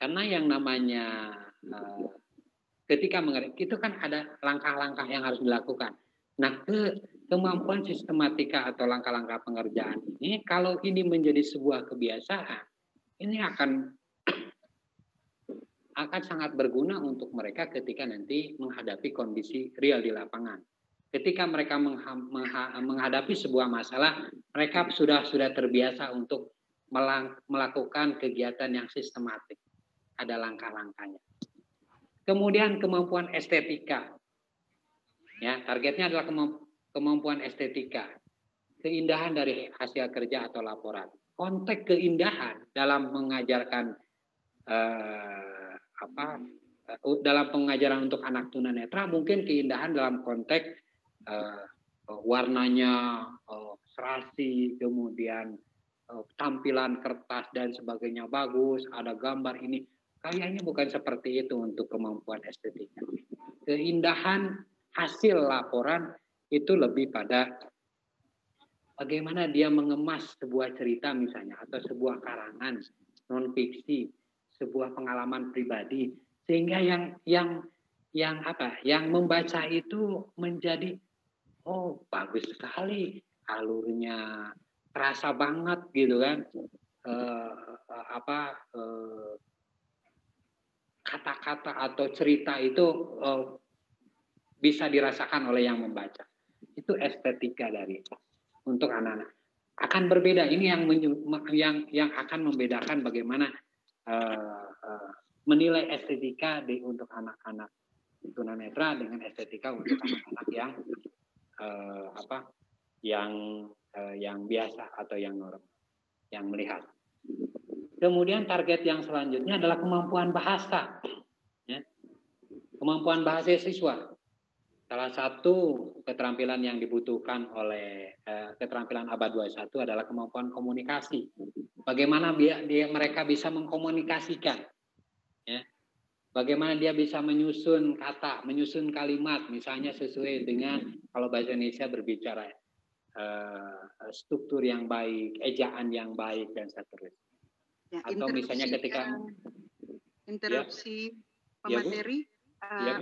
Karena yang namanya ketika itu kan ada langkah-langkah yang harus dilakukan. Nah, kemampuan sistematika atau langkah-langkah pengerjaan ini, kalau ini menjadi sebuah kebiasaan, ini akan sangat berguna untuk mereka ketika nanti menghadapi kondisi real di lapangan. Ketika mereka menghadapi sebuah masalah, mereka sudah terbiasa untuk melakukan kegiatan yang sistematik. Ada langkah-langkahnya. Kemudian kemampuan estetika. Ya, targetnya adalah kemampuan estetika, keindahan dari hasil kerja atau laporan. Konteks keindahan dalam mengajarkan dalam pengajaran untuk anak tunanetra mungkin keindahan dalam konteks warnanya serasi, kemudian tampilan kertas dan sebagainya bagus, ada gambar ini. Kayaknya bukan seperti itu untuk kemampuan estetika. Keindahan hasil laporan itu lebih pada bagaimana dia mengemas sebuah cerita misalnya atau sebuah karangan non-fiksi, sebuah pengalaman pribadi sehingga yang membaca itu menjadi bagus sekali, alurnya terasa banget gitu kan, kata-kata atau cerita itu bisa dirasakan oleh yang membaca. Itu estetika dari untuk anak-anak. akan berbeda. Ini yang akan membedakan bagaimana menilai estetika untuk anak-anak tunanetra dengan estetika untuk anak-anak yang biasa atau yang normal, yang melihat. Kemudian target yang selanjutnya adalah kemampuan bahasa. Ya. Kemampuan bahasa siswa. Salah satu keterampilan yang dibutuhkan oleh keterampilan abad 21 adalah kemampuan komunikasi. Bagaimana mereka bisa mengkomunikasikan. Ya. Bagaimana dia bisa menyusun kata, menyusun kalimat, misalnya sesuai dengan kalau bahasa Indonesia berbicara struktur yang baik, ejaan yang baik, dan seterusnya. Ya, atau misalnya ketika interupsi pemateri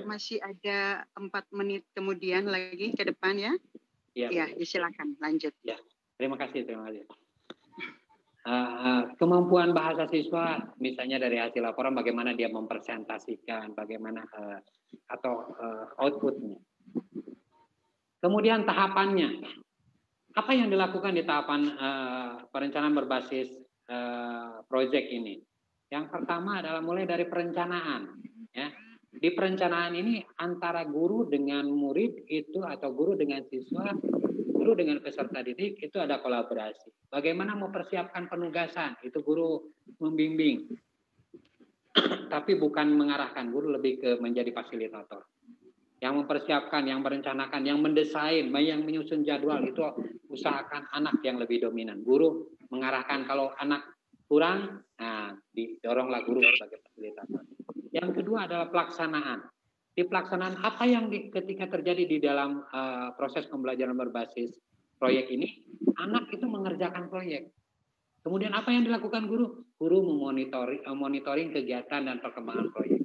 masih ada 4 menit kemudian lagi ke depan ya. Ya, silakan lanjut. Ya, terima kasih. Kemampuan bahasa siswa misalnya dari hasil laporan bagaimana dia mempresentasikan, bagaimana outputnya. Kemudian tahapannya, apa yang dilakukan di tahapan perencanaan berbasis proyek ini? Yang pertama adalah mulai dari perencanaan. Ya. Di perencanaan ini antara guru dengan murid itu atau guru dengan siswa, guru dengan peserta didik itu ada kolaborasi. Bagaimana mempersiapkan penugasan, itu guru membimbing. Tapi bukan mengarahkan, guru lebih ke menjadi fasilitator. Yang mempersiapkan, yang merencanakan, yang mendesain, yang menyusun jadwal, itu usahakan anak yang lebih dominan. Guru mengarahkan, kalau anak kurang, nah didoronglah guru sebagai fasilitator. Yang kedua adalah pelaksanaan. Di pelaksanaan apa yang ketika terjadi di dalam proses pembelajaran berbasis proyek ini, anak itu mengerjakan proyek. Kemudian apa yang dilakukan guru? Guru monitoring kegiatan dan perkembangan proyek.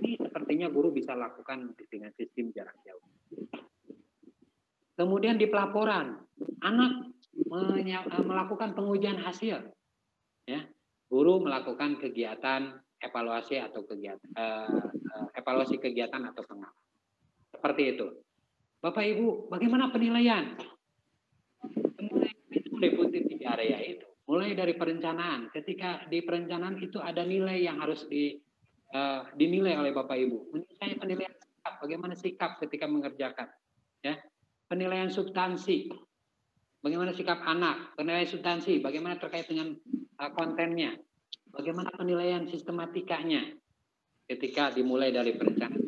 Ini sepertinya guru bisa lakukan dengan sistem jarak jauh. Kemudian di pelaporan, anak melakukan pengujian hasil. Ya, guru melakukan kegiatan evaluasi atau evaluasi kegiatan atau pengalaman. Seperti itu. Bapak Ibu, bagaimana penilaian? Penilaian itu meliputi 3 area itu. Mulai dari perencanaan. Ketika di perencanaan itu ada nilai yang harus dinilai oleh Bapak Ibu. Misalnya penilaian sikap, bagaimana sikap ketika mengerjakan. Ya. Penilaian substansi, bagaimana sikap anak. Penilaian substansi, bagaimana terkait dengan kontennya. Bagaimana penilaian sistematikanya ketika dimulai dari perencanaan.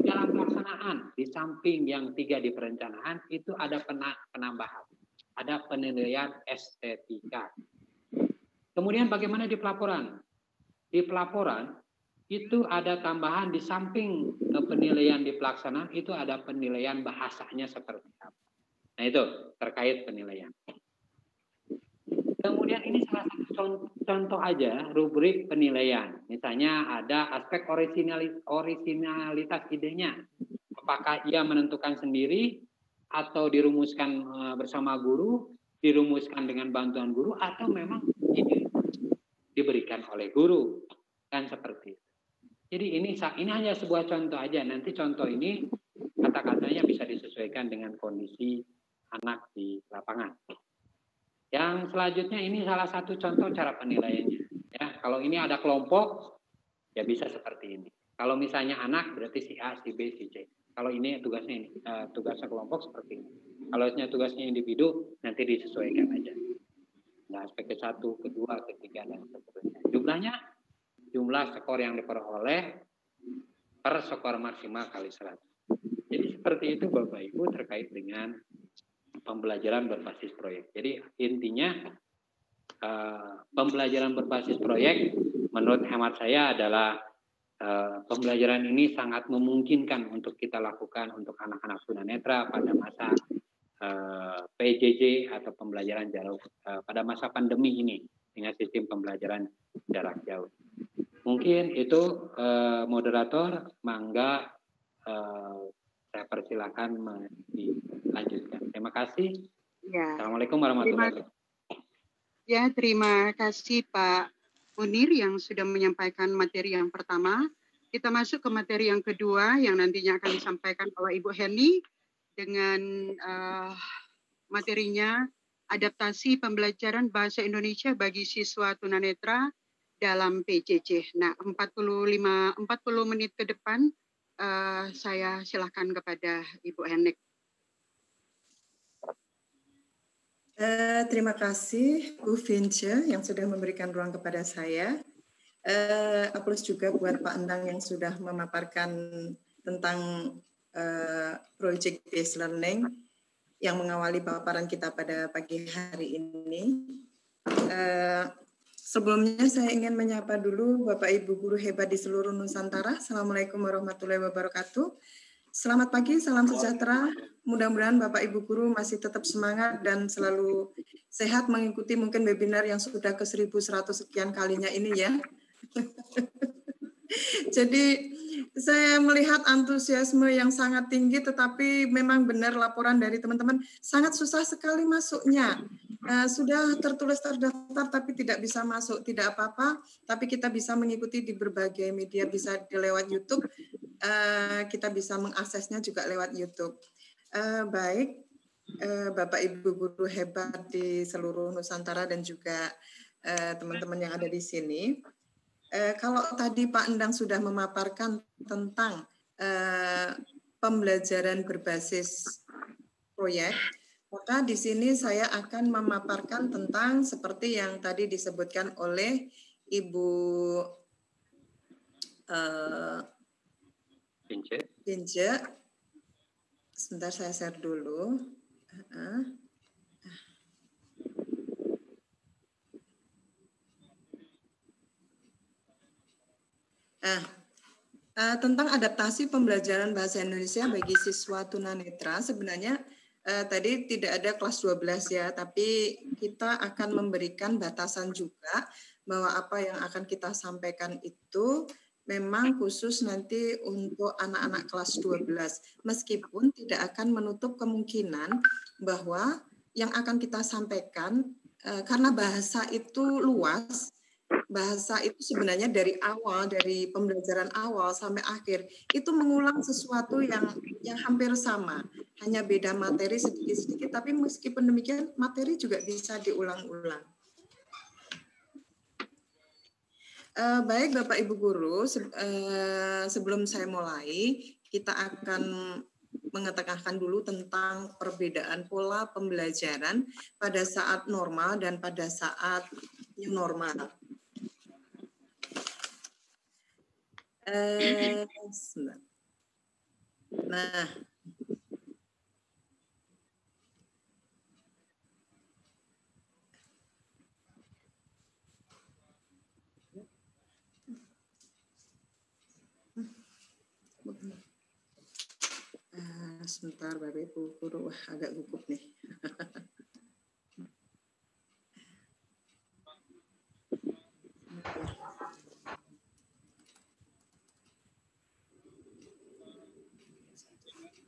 Dalam pelaksanaan, di samping yang 3 di perencanaan, itu ada penambahan. Ada penilaian estetika. Kemudian bagaimana di pelaporan? Di pelaporan, itu ada tambahan di samping penilaian di pelaksanaan, itu ada penilaian bahasanya seperti apa. Nah itu terkait penilaian. Kemudian ini salah satu contoh aja rubrik penilaian. Misalnya ada aspek orisinalitas idenya. Apakah ia menentukan sendiri atau dirumuskan bersama guru, dirumuskan dengan bantuan guru, atau memang ini diberikan oleh guru. Kan seperti itu. Jadi ini hanya sebuah contoh aja. Nanti contoh ini kata-katanya bisa disesuaikan dengan kondisi anak di lapangan. Yang selanjutnya ini salah satu contoh cara penilaiannya. Ya, kalau ini ada kelompok, ya bisa seperti ini. Kalau misalnya anak, berarti si A, si B, si C. Kalau ini tugasnya kelompok seperti ini. Kalau tugasnya individu, nanti disesuaikan aja. Nah, aspek ke-1, ke-2, ke-3, dan seterusnya. Jumlah skor yang diperoleh per skor maksimal kali 100. Jadi seperti itu Bapak Ibu terkait dengan pembelajaran berbasis proyek. Jadi intinya pembelajaran berbasis proyek menurut hemat saya adalah pembelajaran ini sangat memungkinkan untuk kita lakukan untuk anak-anak tunanetra pada masa PJJ atau pembelajaran jarak pada masa pandemi ini dengan sistem pembelajaran jarak jauh. Mungkin itu moderator, mangga saya persilakan dilanjutkan. Terima kasih. Ya. Assalamualaikum warahmatullahi wabarakatuh. Ya, terima kasih Pak Munir yang sudah menyampaikan materi yang pertama. Kita masuk ke materi yang kedua yang nantinya akan disampaikan oleh Ibu Heni dengan materinya adaptasi pembelajaran bahasa Indonesia bagi siswa tunanetra dalam PJJ. Nah, 40 menit ke depan saya silakan kepada Ibu Henik. Terima kasih Bu Vince yang sudah memberikan ruang kepada saya. Aplaus juga buat Pak Endang yang sudah memaparkan tentang project based learning yang mengawali paparan kita pada pagi hari ini. Sebelumnya saya ingin menyapa dulu Bapak Ibu guru hebat di seluruh Nusantara. Assalamualaikum warahmatullahi wabarakatuh. Selamat pagi, salam sejahtera. Mudah-mudahan Bapak Ibu guru masih tetap semangat dan selalu sehat mengikuti mungkin webinar yang sudah ke 1100 sekian kalinya ini ya. Jadi saya melihat antusiasme yang sangat tinggi, tetapi memang benar laporan dari teman-teman sangat susah sekali masuknya. Sudah tertulis terdaftar tapi tidak bisa masuk, tidak apa-apa, tapi kita bisa mengikuti di berbagai media, bisa lewat YouTube, kita bisa mengaksesnya juga lewat YouTube. Baik, Bapak Ibu guru hebat di seluruh Nusantara dan juga teman-teman yang ada di sini. Kalau tadi Pak Endang sudah memaparkan tentang pembelajaran berbasis proyek, maka di sini saya akan memaparkan tentang seperti yang tadi disebutkan oleh Ibu Binje. Sebentar saya share dulu. Tentang adaptasi pembelajaran bahasa Indonesia bagi siswa tunanetra, sebenarnya tadi tidak ada kelas 12 ya, tapi kita akan memberikan batasan juga bahwa apa yang akan kita sampaikan itu memang khusus nanti untuk anak-anak kelas 12, meskipun tidak akan menutup kemungkinan bahwa yang akan kita sampaikan, karena bahasa itu luas, bahasa itu sebenarnya dari awal, dari pembelajaran awal sampai akhir, itu mengulang sesuatu yang hampir sama. Hanya beda materi sedikit-sedikit, tapi meskipun demikian, materi juga bisa diulang-ulang. Baik Bapak Ibu Guru, sebelum saya mulai, kita akan mengatakan dulu tentang perbedaan pola pembelajaran pada saat normal dan pada saat new normal. Nah, sebentar Bapak Ibu Guru, agak gugup nih.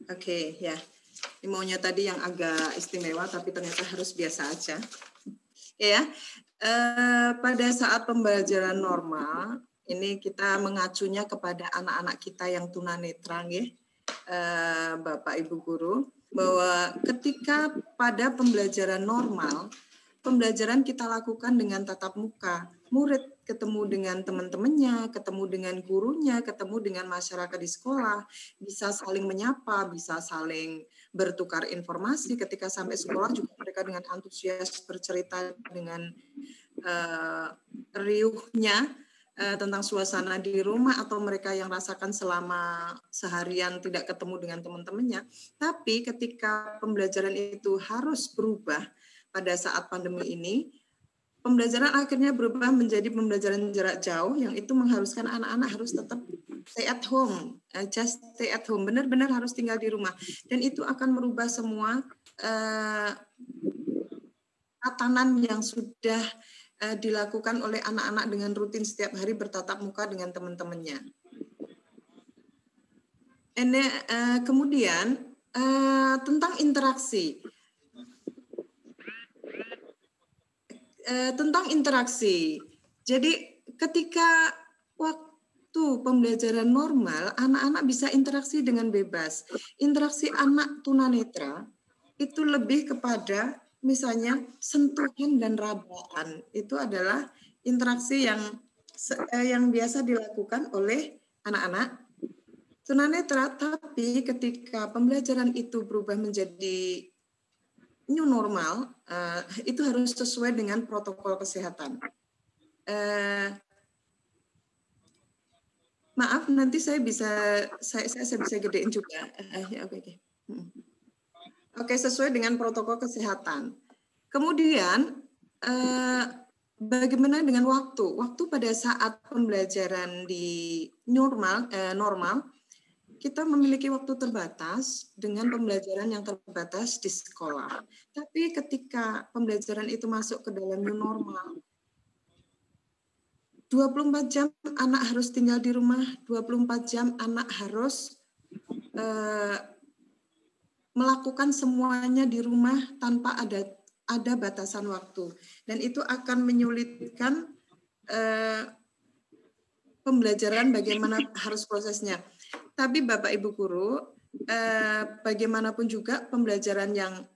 Oke, ya. Ini maunya tadi yang agak istimewa, tapi ternyata harus biasa aja. Ya, pada saat pembelajaran normal, ini kita mengacunya kepada anak-anak kita yang tunanetra, ya, Bapak Ibu Guru, bahwa ketika pada pembelajaran normal, pembelajaran kita lakukan dengan tatap muka. Murid ketemu dengan teman-temannya, ketemu dengan gurunya, ketemu dengan masyarakat di sekolah, bisa saling menyapa, bisa saling bertukar informasi. Ketika sampai sekolah juga mereka dengan antusias bercerita dengan riuhnya tentang suasana di rumah atau mereka yang rasakan selama seharian tidak ketemu dengan teman-temannya. Tapi ketika pembelajaran itu harus berubah pada saat pandemi ini, pembelajaran akhirnya berubah menjadi pembelajaran jarak jauh yang itu mengharuskan anak-anak harus tetap stay at home, just stay at home, benar-benar harus tinggal di rumah. Dan itu akan merubah semua tatanan yang sudah dilakukan oleh anak-anak dengan rutin setiap hari bertatap muka dengan teman-temannya. Kemudian tentang interaksi. Tentang interaksi. Jadi ketika waktu pembelajaran normal, anak-anak bisa interaksi dengan bebas. Interaksi anak tunanetra itu lebih kepada misalnya sentuhan dan rabaan itu adalah interaksi yang biasa dilakukan oleh anak-anak tunanetra, tapi ketika pembelajaran itu berubah menjadi new normal, itu harus sesuai dengan protokol kesehatan. Maaf, nanti saya bisa gedein juga. Oke, sesuai dengan protokol kesehatan. Kemudian bagaimana dengan waktu? Waktu pada saat pembelajaran di normal, kita memiliki waktu terbatas dengan pembelajaran yang terbatas di sekolah. Tapi ketika pembelajaran itu masuk ke dalam new normal, 24 jam anak harus tinggal di rumah, 24 jam anak harus melakukan semuanya di rumah tanpa ada batasan waktu. Dan itu akan menyulitkan pembelajaran bagaimana harus prosesnya. Tapi Bapak Ibu Guru, bagaimanapun juga pembelajaran yang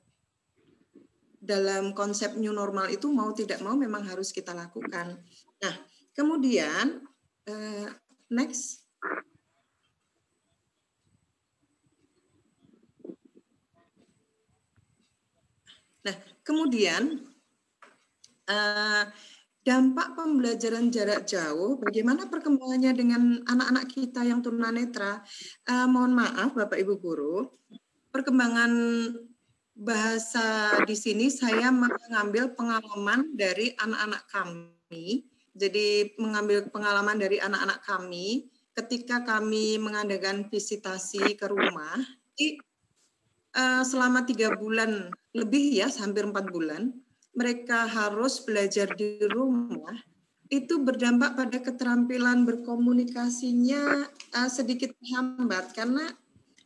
dalam konsep new normal itu mau tidak mau memang harus kita lakukan. Nah, kemudian next. Nah, kemudian dampak pembelajaran jarak jauh, bagaimana perkembangannya dengan anak-anak kita yang tunanetra? Mohon maaf Bapak Ibu Guru, perkembangan bahasa di sini saya mengambil pengalaman dari anak-anak kami. Jadi mengambil pengalaman dari anak-anak kami ketika kami mengadakan visitasi ke rumah. Selama 3 bulan lebih ya, hampir 4 bulan. Mereka harus belajar di rumah, itu berdampak pada keterampilan berkomunikasinya sedikit hambat. Karena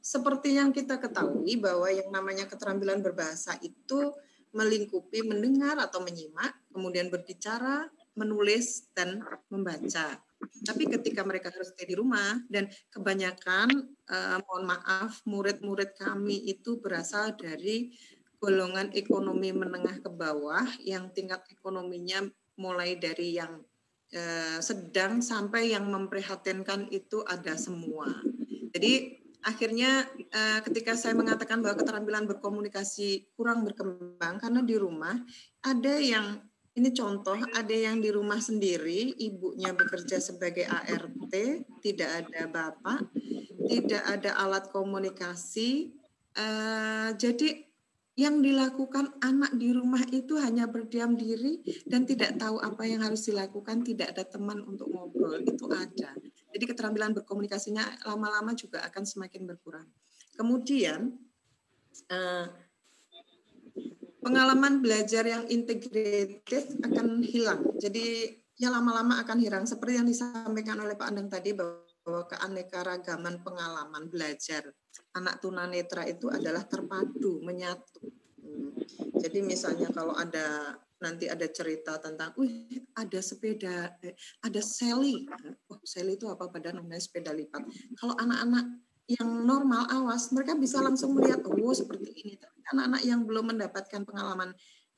seperti yang kita ketahui bahwa yang namanya keterampilan berbahasa itu melingkupi mendengar atau menyimak, kemudian berbicara, menulis, dan membaca. Tapi ketika mereka harus stay di rumah, dan kebanyakan, mohon maaf, murid-murid kami itu berasal dari golongan ekonomi menengah ke bawah yang tingkat ekonominya mulai dari yang sedang sampai yang memprihatinkan itu ada semua. Jadi akhirnya ketika saya mengatakan bahwa keterampilan berkomunikasi kurang berkembang karena di rumah ada yang, ini contoh, ada yang di rumah sendiri, ibunya bekerja sebagai ART, tidak ada bapak, tidak ada alat komunikasi, jadi yang dilakukan anak di rumah itu hanya berdiam diri dan tidak tahu apa yang harus dilakukan, tidak ada teman untuk ngobrol, itu ada. Jadi keterampilan berkomunikasinya lama-lama juga akan semakin berkurang. Kemudian pengalaman belajar yang integrated akan hilang. Jadi ya lama-lama akan hilang. Seperti yang disampaikan oleh Pak Andang tadi bahwa keanekaragaman pengalaman belajar anak tunanetra itu adalah terpadu, menyatu. Jadi misalnya kalau nanti ada cerita tentang, ada sepeda, ada Sally. Oh, Sally itu apa? Padahal namanya sepeda lipat. Kalau anak-anak yang normal awas, mereka bisa langsung melihat, oh seperti ini. Tapi anak-anak yang belum mendapatkan pengalaman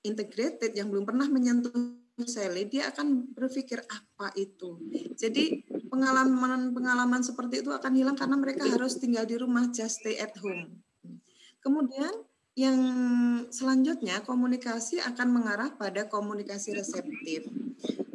integrated, yang belum pernah menyentuh Sally, dia akan berpikir apa itu. Jadi pengalaman seperti itu akan hilang karena mereka harus tinggal di rumah, just stay at home. Kemudian yang selanjutnya komunikasi akan mengarah pada komunikasi reseptif.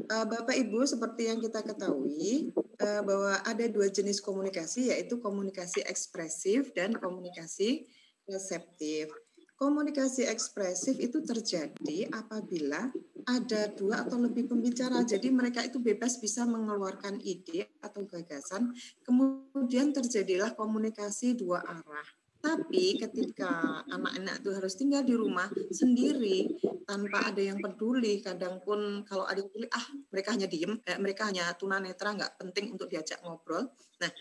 Bapak Ibu, seperti yang kita ketahui bahwa ada 2 jenis komunikasi, yaitu komunikasi ekspresif dan komunikasi reseptif. Komunikasi ekspresif itu terjadi apabila ada 2 atau lebih pembicara. Jadi mereka itu bebas bisa mengeluarkan ide atau gagasan, kemudian terjadilah komunikasi 2 arah. Tapi ketika anak-anak itu harus tinggal di rumah sendiri tanpa ada yang peduli, kadang pun kalau ada yang peduli, mereka hanya diem, mereka hanya tunanetra, nggak penting untuk diajak ngobrol. Nah,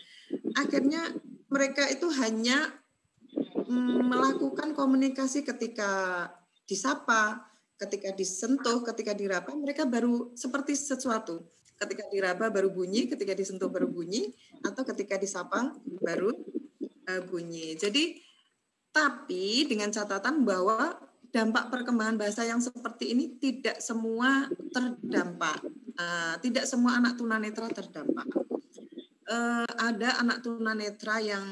akhirnya mereka itu hanya melakukan komunikasi ketika disapa, ketika disentuh, ketika diraba, mereka baru seperti sesuatu. Ketika diraba baru bunyi, ketika disentuh baru bunyi, atau ketika disapa baru bunyi. Jadi, tapi dengan catatan bahwa dampak perkembangan bahasa yang seperti ini tidak semua terdampak, tidak semua anak tunanetra terdampak. Ada anak tunanetra yang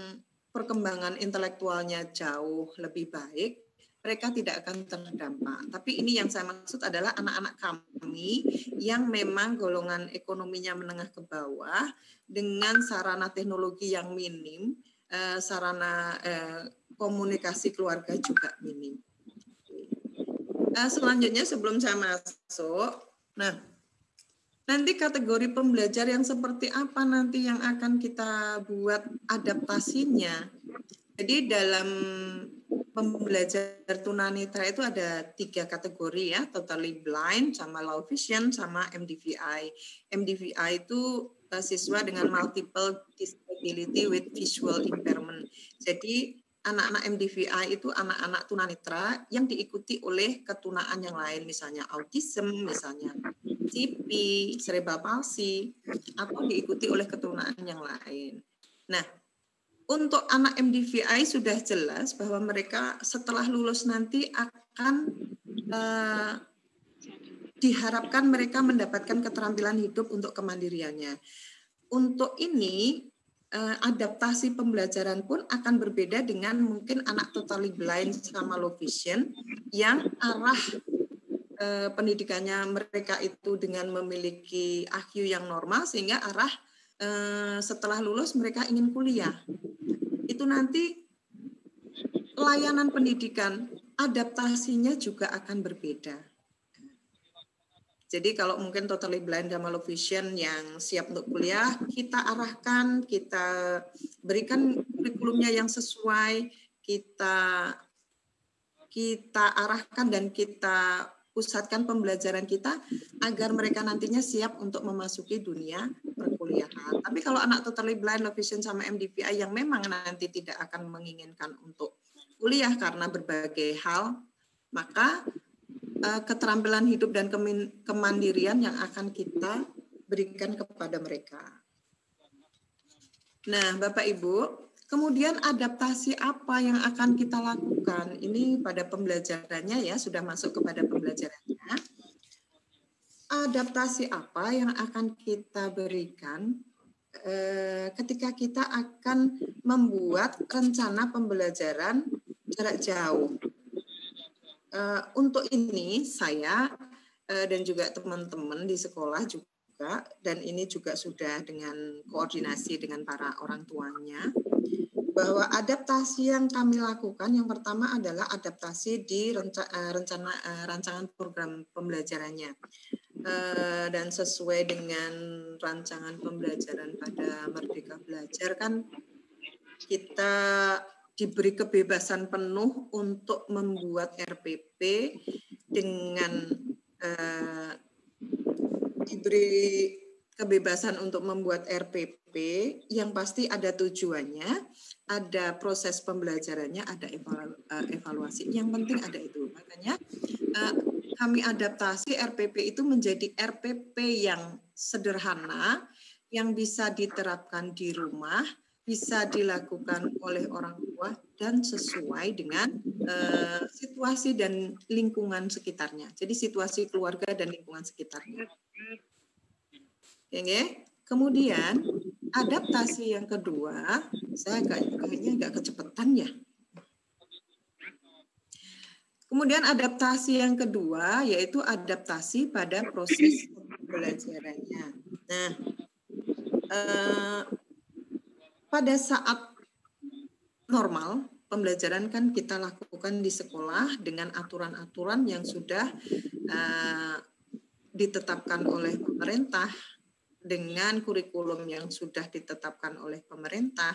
perkembangan intelektualnya jauh lebih baik, mereka tidak akan terdampak. Tapi ini yang saya maksud adalah anak-anak kami yang memang golongan ekonominya menengah ke bawah dengan sarana teknologi yang minim, sarana komunikasi keluarga juga minim. Selanjutnya sebelum saya masuk, nanti kategori pembelajar yang seperti apa nanti yang akan kita buat adaptasinya. Jadi dalam pembelajar tunanetra itu ada 3 kategori ya, totally blind, sama low vision, sama MDVI. MDVI itu siswa dengan multiple disability with visual impairment. Jadi anak-anak MDVI itu anak-anak tunanetra yang diikuti oleh ketunaan yang lain, misalnya autism, misalnya CP, cerebral palsy, atau diikuti oleh ketunaan yang lain. Nah, untuk anak MDVI sudah jelas bahwa mereka setelah lulus nanti akan diharapkan mereka mendapatkan keterampilan hidup untuk kemandiriannya. Untuk ini, adaptasi pembelajaran pun akan berbeda dengan mungkin anak totally blind sama low vision yang arah pendidikannya mereka itu dengan memiliki IQ yang normal sehingga arah setelah lulus mereka ingin kuliah. Itu nanti layanan pendidikan adaptasinya juga akan berbeda. Jadi kalau mungkin totally blind sama low vision yang siap untuk kuliah, kita arahkan, kita berikan kurikulumnya yang sesuai, kita arahkan dan kita pusatkan pembelajaran kita agar mereka nantinya siap untuk memasuki dunia perkuliahan. Tapi kalau anak totally blind, low vision sama MDVI yang memang nanti tidak akan menginginkan untuk kuliah karena berbagai hal, maka keterampilan hidup dan kemandirian yang akan kita berikan kepada mereka. Nah, Bapak Ibu, kemudian adaptasi apa yang akan kita lakukan? Ini pada pembelajarannya ya, sudah masuk kepada pembelajarannya. Adaptasi apa yang akan kita berikan ketika kita akan membuat rencana pembelajaran jarak jauh? Untuk ini saya dan juga teman-teman di sekolah juga, dan ini juga sudah dengan koordinasi dengan para orang tuanya, bahwa adaptasi yang kami lakukan yang pertama adalah adaptasi di rancangan program pembelajarannya. Dan sesuai dengan rancangan pembelajaran pada Merdeka Belajar kan kita diberi kebebasan penuh untuk membuat RPP dengan diberi kebebasan untuk membuat RPP yang pasti ada tujuannya, ada proses pembelajarannya, ada evaluasi. Yang penting ada itu. Makanya kami adaptasi RPP itu menjadi RPP yang sederhana, yang bisa diterapkan di rumah, bisa dilakukan oleh orang tua dan sesuai dengan situasi dan lingkungan sekitarnya. Jadi situasi keluarga dan lingkungan sekitarnya. Oke. Kemudian adaptasi yang kedua, saya kayaknya agak kecepatan ya. Kemudian adaptasi yang kedua yaitu adaptasi pada proses pembelajarannya. Nah, pada saat normal, pembelajaran kan kita lakukan di sekolah dengan aturan-aturan yang sudah ditetapkan oleh pemerintah, dengan kurikulum yang sudah ditetapkan oleh pemerintah,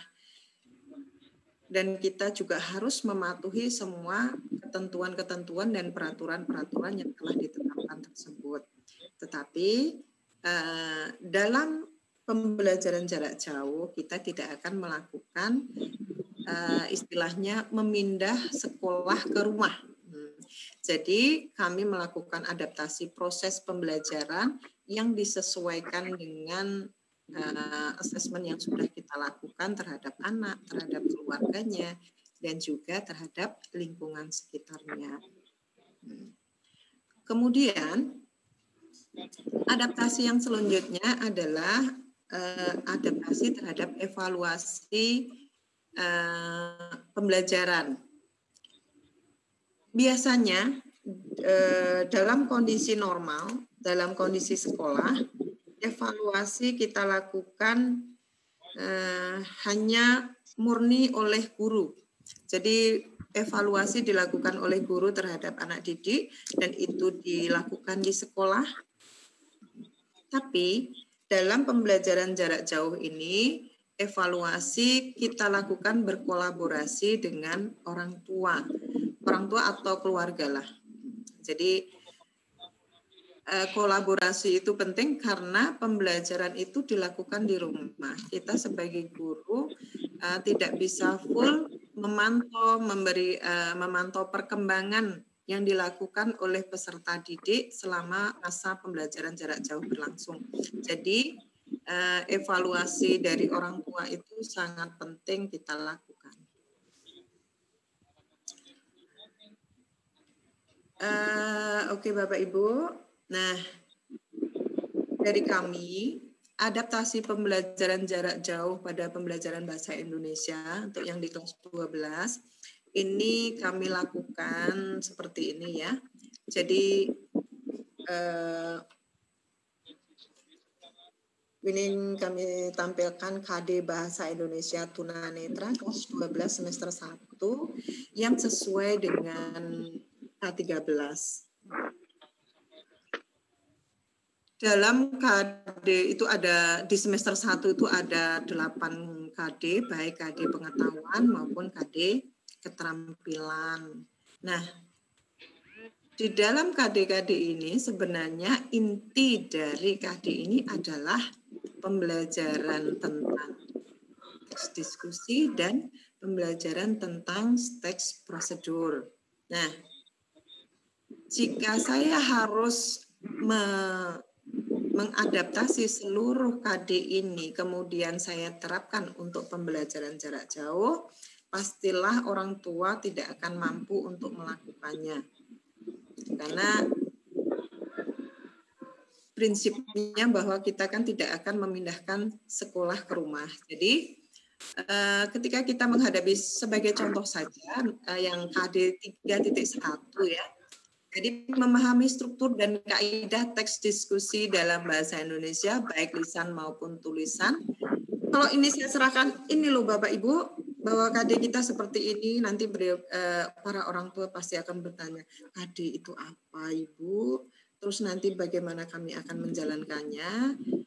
dan kita juga harus mematuhi semua ketentuan-ketentuan dan peraturan-peraturan yang telah ditetapkan tersebut. Tetapi dalam pembelajaran jarak jauh, kita tidak akan melakukan istilahnya memindah sekolah ke rumah. Jadi kami melakukan adaptasi proses pembelajaran yang disesuaikan dengan asesmen yang sudah kita lakukan terhadap anak, terhadap keluarganya, dan juga terhadap lingkungan sekitarnya. Kemudian adaptasi yang selanjutnya adalah adaptasi terhadap evaluasi pembelajaran. Biasanya dalam kondisi normal, dalam kondisi sekolah, evaluasi kita lakukan hanya murni oleh guru. Jadi evaluasi dilakukan oleh guru terhadap anak didik dan itu dilakukan di sekolah. Tapi dalam pembelajaran jarak jauh ini, evaluasi kita lakukan berkolaborasi dengan orang tua atau keluarga lah. Jadi kolaborasi itu penting karena pembelajaran itu dilakukan di rumah. Kita sebagai guru tidak bisa full memantau perkembangan yang dilakukan oleh peserta didik selama masa pembelajaran jarak jauh berlangsung. Jadi evaluasi dari orang tua itu sangat penting kita lakukan. Oke Bapak Ibu, nah dari kami adaptasi pembelajaran jarak jauh pada pembelajaran bahasa Indonesia untuk yang di kelas 12 ini kami lakukan seperti ini ya. Jadi ini kami tampilkan KD Bahasa Indonesia Tunanetra kelas 12 semester 1 yang sesuai dengan K13. Dalam KD itu ada di semester 1 itu ada 8 KD, baik KD pengetahuan maupun KD keterampilan. Nah, di dalam KD-KD ini sebenarnya inti dari KD ini adalah pembelajaran tentang teks diskusi dan pembelajaran tentang teks prosedur. Nah, jika saya harus mengadaptasi seluruh KD ini, kemudian saya terapkan untuk pembelajaran jarak jauh, pastilah orang tua tidak akan mampu untuk melakukannya. Karena prinsipnya bahwa kita kan tidak akan memindahkan sekolah ke rumah. Jadi ketika kita menghadapi sebagai contoh saja yang KD 3.1 ya. Jadi memahami struktur dan kaidah teks diskusi dalam bahasa Indonesia baik lisan maupun tulisan. Kalau ini saya serahkan, ini loh Bapak Ibu, bahwa KD kita seperti ini, nanti para orang tua pasti akan bertanya, KD itu apa Ibu? Terus nanti bagaimana kami akan menjalankannya?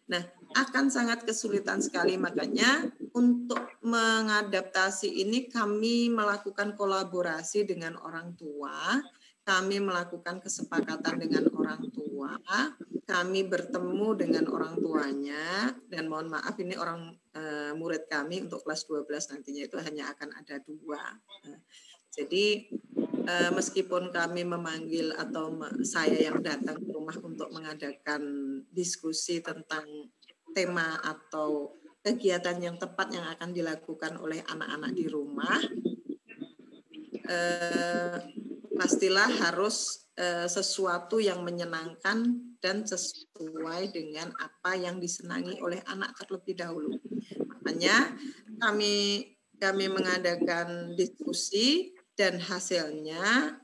Nah, akan sangat kesulitan sekali, makanya untuk mengadaptasi ini kami melakukan kolaborasi dengan orang tua, kami melakukan kesepakatan dengan orang tua, kami bertemu dengan orang tuanya, dan mohon maaf ini orang murid kami untuk kelas 12 nantinya itu hanya akan ada 2. Jadi meskipun kami memanggil atau saya yang datang ke rumah untuk mengadakan diskusi tentang tema atau kegiatan yang tepat yang akan dilakukan oleh anak-anak di rumah, pastilah harus sesuatu yang menyenangkan dan sesuai dengan apa yang disenangi oleh anak terlebih dahulu. Makanya kami mengadakan diskusi dan hasilnya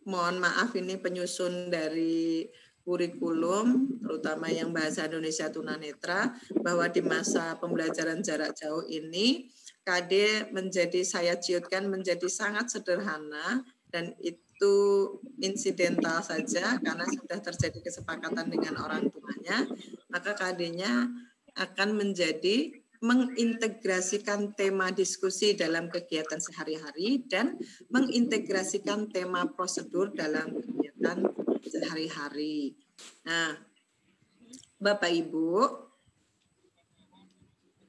mohon maaf ini penyusun dari kurikulum terutama yang bahasa Indonesia tunanetra bahwa di masa pembelajaran jarak jauh ini KD saya ciutkan menjadi sangat sederhana dan itu insidental saja karena sudah terjadi kesepakatan dengan orang tuanya, maka KD-nya akan menjadi mengintegrasikan tema diskusi dalam kegiatan sehari-hari dan mengintegrasikan tema prosedur dalam kegiatan sehari-hari. Nah, Bapak Ibu,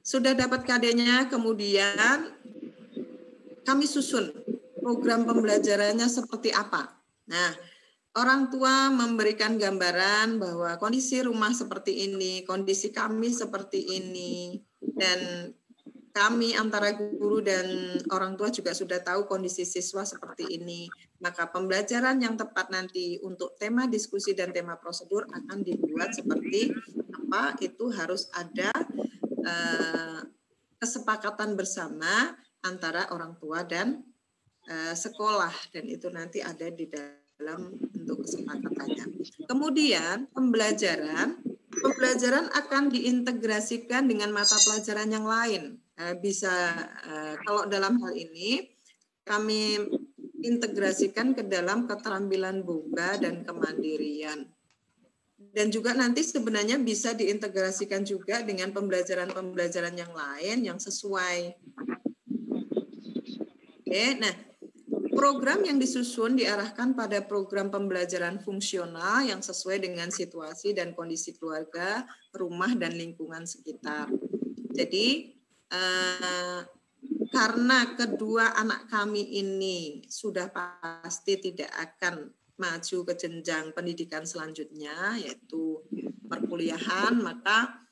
sudah dapat KD-nya, kemudian kami susun program pembelajarannya seperti apa. Nah, orang tua memberikan gambaran bahwa kondisi rumah seperti ini, kondisi kami seperti ini, dan kami antara guru dan orang tua juga sudah tahu kondisi siswa seperti ini. Maka pembelajaran yang tepat nanti untuk tema diskusi dan tema prosedur akan dibuat seperti apa, itu harus ada kesepakatan bersama antara orang tua dan sekolah, dan itu nanti ada di dalam bentuk kesepakatannya. Kemudian pembelajaran akan diintegrasikan dengan mata pelajaran yang lain. Kalau dalam hal ini kami integrasikan ke dalam keterampilan boga dan kemandirian. Dan juga nanti sebenarnya bisa diintegrasikan juga dengan pembelajaran-pembelajaran yang lain yang sesuai. Oke, nah program yang disusun diarahkan pada program pembelajaran fungsional yang sesuai dengan situasi dan kondisi keluarga, rumah, dan lingkungan sekitar. Jadi, karena kedua anak kami ini sudah pasti tidak akan maju ke jenjang pendidikan selanjutnya, yaitu perkuliahan, maka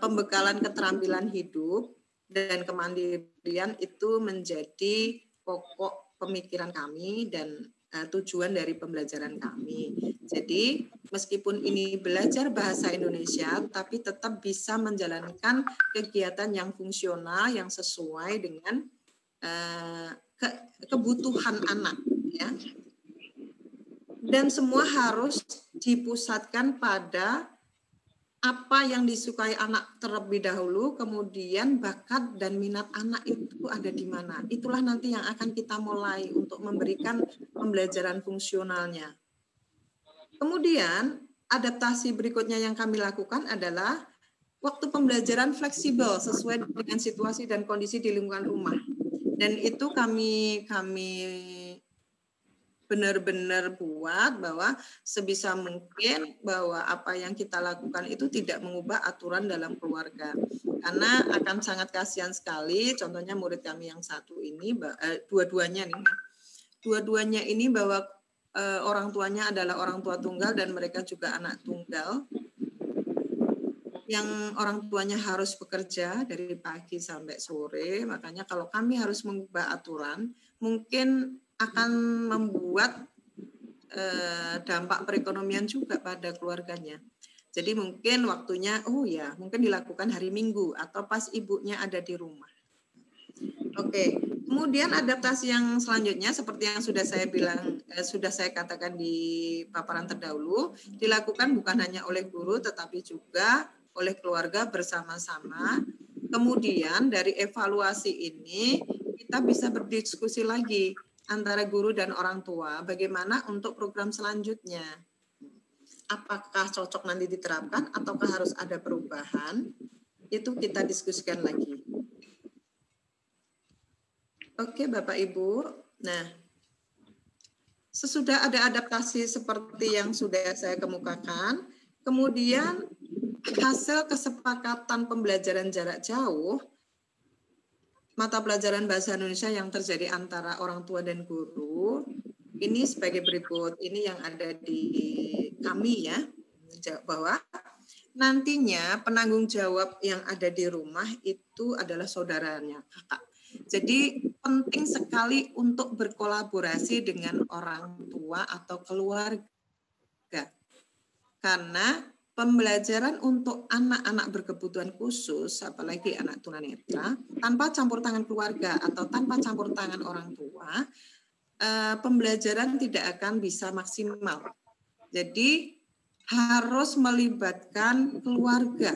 pembekalan keterampilan hidup dan kemandirian itu menjadi pokok pemikiran kami dan tujuan dari pembelajaran kami. Jadi meskipun ini belajar bahasa Indonesia, tapi tetap bisa menjalankan kegiatan yang fungsional, yang sesuai dengan kebutuhan anak, ya. Dan semua harus dipusatkan pada apa yang disukai anak terlebih dahulu, kemudian bakat dan minat anak itu ada di mana. Itulah nanti yang akan kita mulai untuk memberikan pembelajaran fungsionalnya. Kemudian adaptasi berikutnya yang kami lakukan adalah waktu pembelajaran fleksibel sesuai dengan situasi dan kondisi di lingkungan rumah. Dan itu kami benar-benar buat bahwa sebisa mungkin bahwa apa yang kita lakukan itu tidak mengubah aturan dalam keluarga. Karena akan sangat kasihan sekali, contohnya murid kami yang satu ini, dua-duanya ini bahwa orang tuanya adalah orang tua tunggal dan mereka juga anak tunggal. Yang orang tuanya harus bekerja dari pagi sampai sore, makanya kalau kami harus mengubah aturan, mungkin akan membuat dampak perekonomian juga pada keluarganya. Jadi mungkin waktunya, mungkin dilakukan hari Minggu atau pas ibunya ada di rumah. Oke, kemudian adaptasi yang selanjutnya seperti yang sudah saya bilang, sudah saya katakan di paparan terdahulu, dilakukan bukan hanya oleh guru tetapi juga oleh keluarga bersama-sama. Kemudian dari evaluasi ini kita bisa berdiskusi lagi antara guru dan orang tua, bagaimana untuk program selanjutnya. Apakah cocok nanti diterapkan ataukah harus ada perubahan, itu kita diskusikan lagi. Oke Bapak Ibu, nah sesudah ada adaptasi seperti yang sudah saya kemukakan, kemudian hasil kesepakatan pembelajaran jarak jauh, mata pelajaran bahasa Indonesia yang terjadi antara orang tua dan guru, ini sebagai berikut, ini yang ada di kami ya, bahwa nantinya penanggung jawab yang ada di rumah itu adalah saudaranya, kakak. Jadi penting sekali untuk berkolaborasi dengan orang tua atau keluarga. Karena pembelajaran untuk anak-anak berkebutuhan khusus, apalagi anak tunanetra, tanpa campur tangan keluarga atau tanpa campur tangan orang tua, pembelajaran tidak akan bisa maksimal. Jadi harus melibatkan keluarga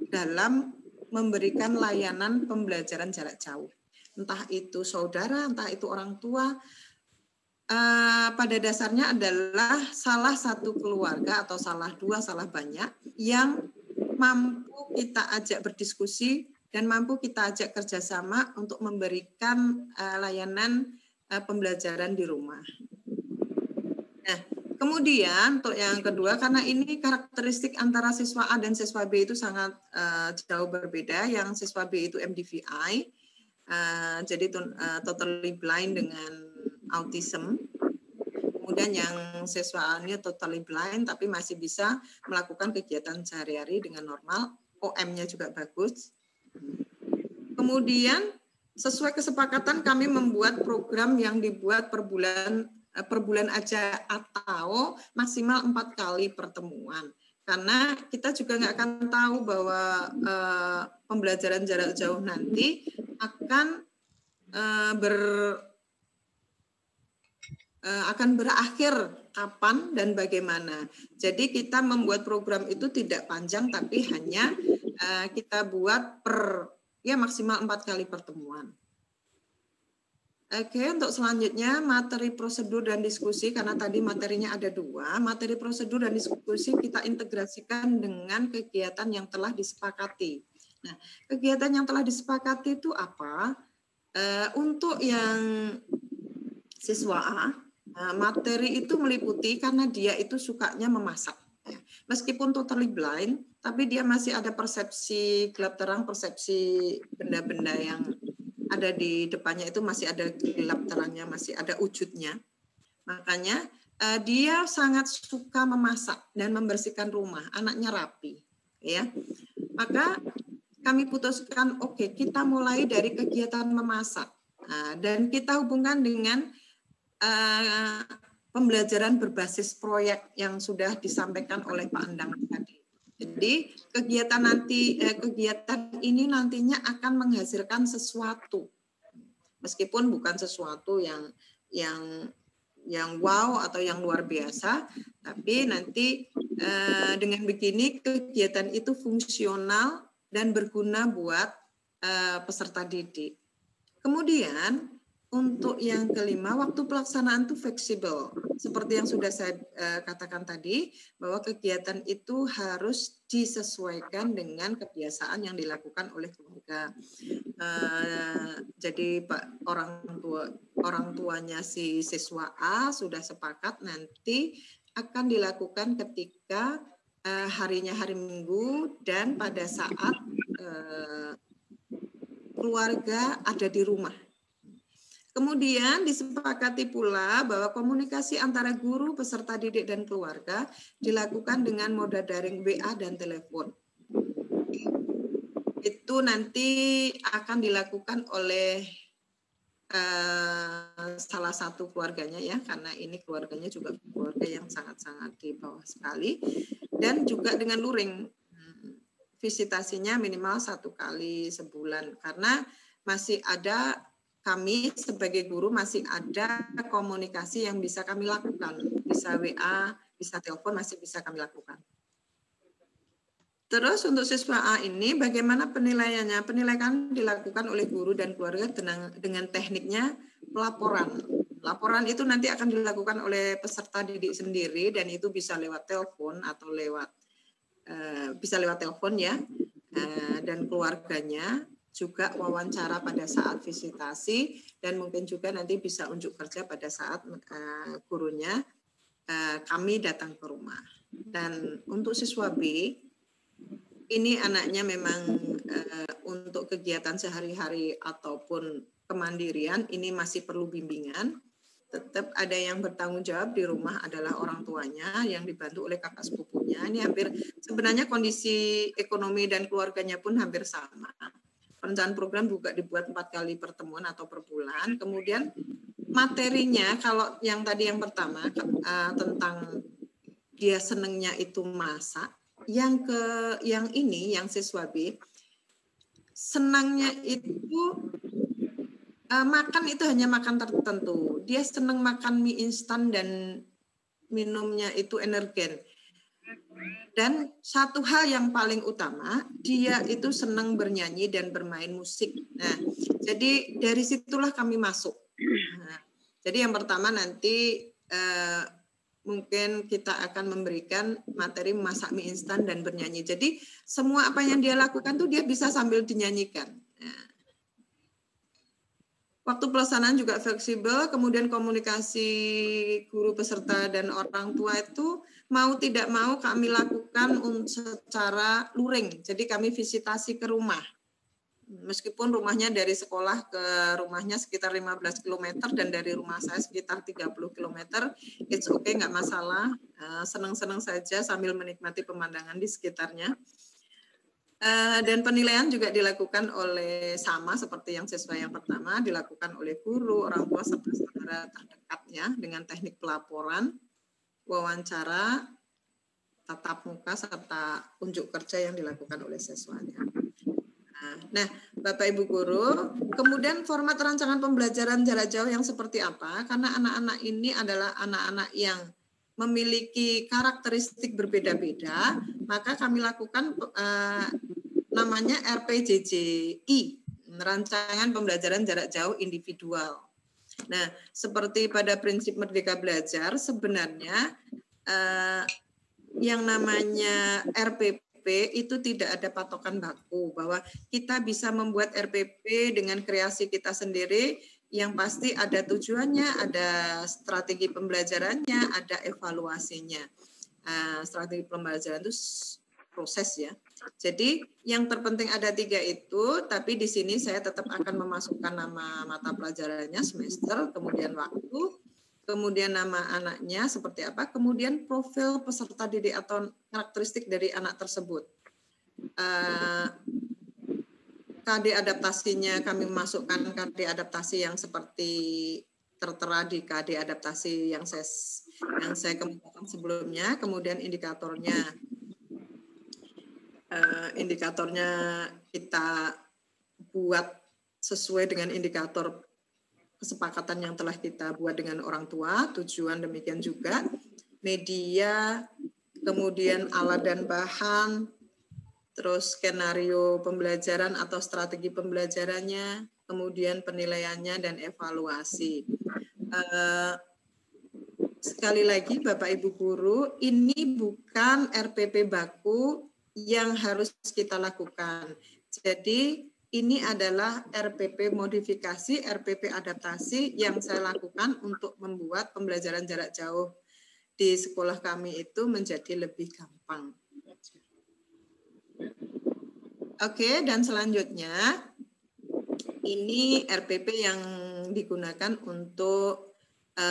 dalam memberikan layanan pembelajaran jarak jauh. Entah itu saudara, entah itu orang tua, pada dasarnya adalah salah satu keluarga atau salah dua, salah banyak yang mampu kita ajak berdiskusi dan mampu kita ajak kerjasama untuk memberikan layanan pembelajaran di rumah. Nah, kemudian untuk yang kedua, karena ini karakteristik antara siswa A dan siswa B itu sangat jauh berbeda. Yang siswa B itu MDVI, jadi totally blind dengan autism. Kemudian yang siswa A-nya totally blind tapi masih bisa melakukan kegiatan sehari-hari dengan normal, OM-nya juga bagus. Kemudian sesuai kesepakatan kami membuat program yang dibuat per bulan aja atau maksimal 4 kali pertemuan. Karena kita juga nggak akan tahu bahwa pembelajaran jarak jauh nanti akan akan berakhir kapan dan bagaimana. Jadi kita membuat program itu tidak panjang tapi hanya kita buat maksimal 4 kali pertemuan. Oke, untuk selanjutnya materi prosedur dan diskusi, karena tadi materinya ada 2, materi prosedur dan diskusi kita integrasikan dengan kegiatan yang telah disepakati. Nah, kegiatan yang telah disepakati itu apa? Untuk yang siswa A, materi itu meliputi karena dia itu sukanya memasak. Meskipun totally blind, tapi dia masih ada persepsi gelap terang, persepsi benda-benda yang ada di depannya itu masih ada gelap terangnya, masih ada wujudnya. Makanya dia sangat suka memasak dan membersihkan rumah, anaknya rapi, ya. Maka kami putuskan, oke, kita mulai dari kegiatan memasak dan kita hubungkan dengan pembelajaran berbasis proyek yang sudah disampaikan oleh Pak Endang tadi. Jadi kegiatan ini nantinya akan menghasilkan sesuatu, meskipun bukan sesuatu yang wow atau yang luar biasa, tapi nanti dengan begini kegiatan itu fungsional dan berguna buat peserta didik. Kemudian untuk yang kelima, waktu pelaksanaan itu fleksibel. Seperti yang sudah saya katakan tadi, bahwa kegiatan itu harus disesuaikan dengan kebiasaan yang dilakukan oleh keluarga. Jadi Pak orang tuanya si siswa A sudah sepakat nanti akan dilakukan ketika harinya hari Minggu dan pada saat keluarga ada di rumah. Kemudian disepakati pula bahwa komunikasi antara guru, peserta didik, dan keluarga dilakukan dengan moda daring WA dan telepon. Itu nanti akan dilakukan oleh salah satu keluarganya ya, karena ini keluarganya juga keluarga yang sangat-sangat di bawah sekali. Dan juga dengan luring, visitasinya minimal 1 kali sebulan, karena masih ada kami sebagai guru masih ada komunikasi yang bisa kami lakukan. Bisa WA, bisa telepon, masih bisa kami lakukan. Terus untuk siswa A ini bagaimana penilaiannya? Penilaian dilakukan oleh guru dan keluarga dengan tekniknya pelaporan. Laporan itu nanti akan dilakukan oleh peserta didik sendiri dan itu bisa lewat telepon atau bisa lewat telepon ya. Dan keluarganya juga wawancara pada saat visitasi dan mungkin juga nanti bisa unjuk kerja pada saat gurunya kami datang ke rumah. Dan untuk siswa B, ini anaknya memang untuk kegiatan sehari-hari ataupun kemandirian ini masih perlu bimbingan. Tetap ada yang bertanggung jawab di rumah adalah orang tuanya yang dibantu oleh kakak sepupunya. Ini hampir sebenarnya kondisi ekonomi dan keluarganya pun hampir sama. Perencanaan program juga dibuat 4 kali pertemuan atau per bulan. Kemudian materinya kalau yang tadi yang pertama tentang dia senengnya itu masak. Yang siswa B senangnya itu makan itu hanya makan tertentu. Dia senang makan mie instan dan minumnya itu energen. Dan satu hal yang paling utama, dia itu senang bernyanyi dan bermain musik. Nah, jadi dari situlah kami masuk. Nah, jadi yang pertama nanti mungkin kita akan memberikan materi masak mie instan dan bernyanyi. Jadi semua apa yang dia lakukan tuh dia bisa sambil dinyanyikan. Nah, waktu pelaksanaan juga fleksibel, kemudian komunikasi guru peserta dan orang tua itu mau tidak mau kami lakukan secara luring. Jadi kami visitasi ke rumah. Meskipun rumahnya dari sekolah ke rumahnya sekitar 15 km dan dari rumah saya sekitar 30 km, it's okay, nggak masalah. Senang-senang saja sambil menikmati pemandangan di sekitarnya. Dan penilaian juga dilakukan oleh sama seperti yang siswa yang pertama, dilakukan oleh guru, orang tua, serta saudara terdekatnya dengan teknik pelaporan, wawancara, tatap muka, serta unjuk kerja yang dilakukan oleh siswanya. Nah, Bapak Ibu Guru, kemudian format rancangan pembelajaran jarak jauh yang seperti apa? Karena anak-anak ini adalah anak-anak yang memiliki karakteristik berbeda-beda, maka kami lakukan namanya RPJJI, rancangan pembelajaran jarak jauh individual. Nah, seperti pada prinsip Merdeka Belajar, sebenarnya yang namanya RPP itu tidak ada patokan baku, bahwa kita bisa membuat RPP dengan kreasi kita sendiri, yang pasti ada tujuannya, ada strategi pembelajarannya, ada evaluasinya. Strategi pembelajaran itu proses ya. Jadi yang terpenting ada 3 itu, tapi di sini saya tetap akan memasukkan nama mata pelajarannya, semester, kemudian waktu, kemudian nama anaknya seperti apa, kemudian profil peserta didik atau karakteristik dari anak tersebut. KD adaptasinya kami masukkan KD adaptasi yang seperti tertera di KD adaptasi yang saya kemukakan sebelumnya, kemudian indikatornya kita buat sesuai dengan indikator kesepakatan yang telah kita buat dengan orang tua, tujuan demikian juga, media, kemudian alat dan bahan, terus skenario pembelajaran atau strategi pembelajarannya, kemudian penilaiannya dan evaluasi. Sekali lagi Bapak Ibu Guru, ini bukan RPP baku yang harus kita lakukan. Jadi ini adalah RPP modifikasi, RPP adaptasi yang saya lakukan untuk membuat pembelajaran jarak jauh di sekolah kami itu menjadi lebih gampang. Oke, dan selanjutnya ini RPP yang digunakan untuk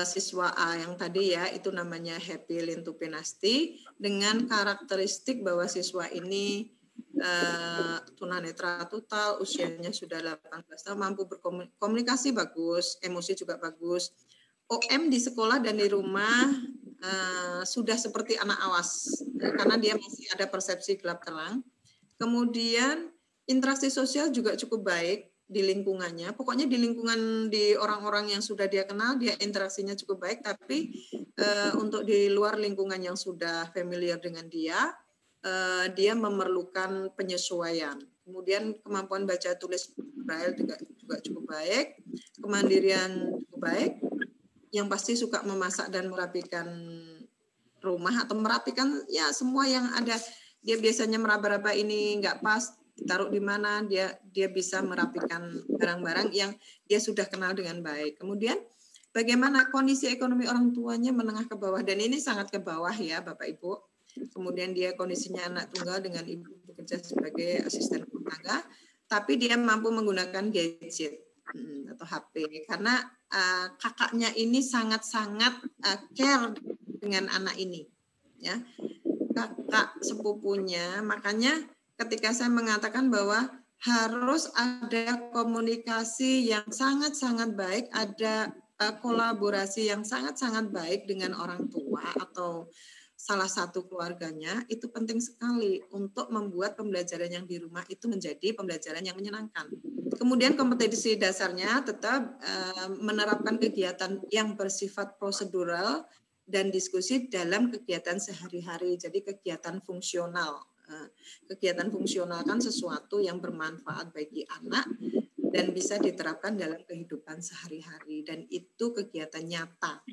siswa A yang tadi ya, itu namanya Happy Lintupinasti, dengan karakteristik bahwa siswa ini tunanetra total, usianya sudah 18 tahun, mampu berkomunikasi bagus, emosi juga bagus. OM di sekolah dan di rumah sudah seperti anak awas, karena dia masih ada persepsi gelap terang. Kemudian interaksi sosial juga cukup baik di lingkungannya. Pokoknya di lingkungan, di orang-orang yang sudah dia kenal, dia interaksinya cukup baik, tapi untuk di luar lingkungan yang sudah familiar dengan dia memerlukan penyesuaian. Kemudian kemampuan baca tulis Braille juga cukup baik, kemandirian cukup baik, yang pasti suka memasak dan merapikan rumah atau merapikan ya semua yang ada. Dia biasanya meraba-raba ini nggak pas, ditaruh di mana, dia bisa merapikan barang-barang yang dia sudah kenal dengan baik. Kemudian bagaimana kondisi ekonomi orang tuanya menengah ke bawah, dan ini sangat ke bawah ya Bapak Ibu. Kemudian dia kondisinya anak tunggal dengan ibu bekerja sebagai asisten rumah tangga, tapi dia mampu menggunakan gadget atau HP karena kakaknya ini sangat-sangat care dengan anak ini, ya, kakak sepupunya. Makanya ketika saya mengatakan bahwa harus ada komunikasi yang sangat-sangat baik, ada kolaborasi yang sangat-sangat baik dengan orang tua atau salah satu keluarganya, itu penting sekali untuk membuat pembelajaran yang di rumah itu menjadi pembelajaran yang menyenangkan. Kemudian kompetensi dasarnya tetap menerapkan kegiatan yang bersifat prosedural dan diskusi dalam kegiatan sehari-hari, jadi kegiatan fungsional. Kegiatan fungsional kan sesuatu yang bermanfaat bagi anak dan bisa diterapkan dalam kehidupan sehari-hari, dan itu kegiatan nyata.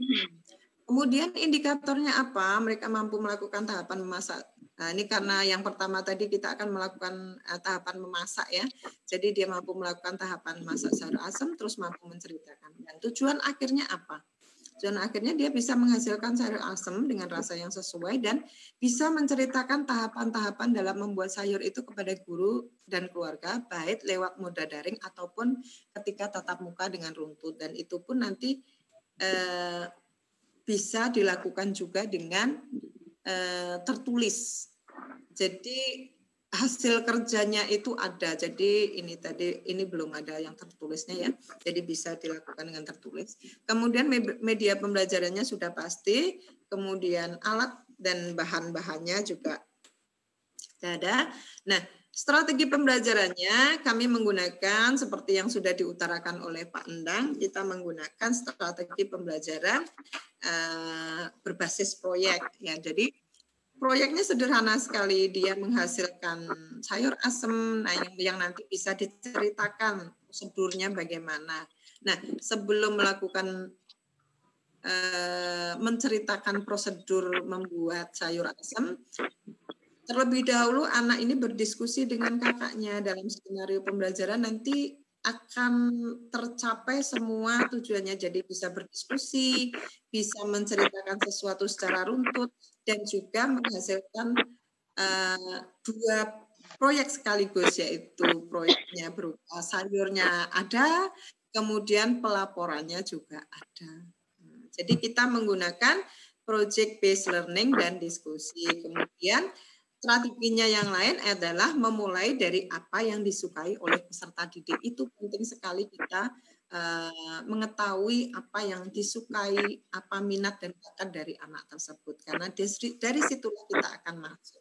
Kemudian indikatornya apa? Mereka mampu melakukan tahapan memasak. Nah, ini karena yang pertama tadi kita akan melakukan tahapan memasak ya. Jadi dia mampu melakukan tahapan masak sayur asam, terus mampu menceritakan. Dan tujuan akhirnya apa? Tujuan akhirnya dia bisa menghasilkan sayur asam dengan rasa yang sesuai dan bisa menceritakan tahapan-tahapan dalam membuat sayur itu kepada guru dan keluarga, baik lewat moda daring ataupun ketika tatap muka dengan runtut. Dan itu pun nanti bisa dilakukan juga dengan tertulis. Jadi hasil kerjanya itu ada. Jadi ini belum ada yang tertulisnya ya. Jadi bisa dilakukan dengan tertulis. Kemudian media pembelajarannya sudah pasti. Kemudian alat dan bahan-bahannya juga ada. Nah, strategi pembelajarannya kami menggunakan seperti yang sudah diutarakan oleh Pak Endang. Kita menggunakan strategi pembelajaran berbasis proyek. Ya, jadi proyeknya sederhana sekali, dia menghasilkan sayur asem, nah yang nanti bisa diceritakan prosedurnya bagaimana. Nah, sebelum melakukan menceritakan prosedur membuat sayur asem, terlebih dahulu anak ini berdiskusi dengan kakaknya dalam skenario pembelajaran nanti akan tercapai semua tujuannya. Jadi bisa berdiskusi, bisa menceritakan sesuatu secara runtut, dan juga menghasilkan dua proyek sekaligus, yaitu proyeknya berupa sayurnya ada, kemudian pelaporannya juga ada. Jadi kita menggunakan project based learning dan diskusi. Kemudian strateginya yang lain adalah memulai dari apa yang disukai oleh peserta didik. Itu penting sekali kita mengetahui apa yang disukai, apa minat dan bakat dari anak tersebut. Karena dari situlah kita akan masuk.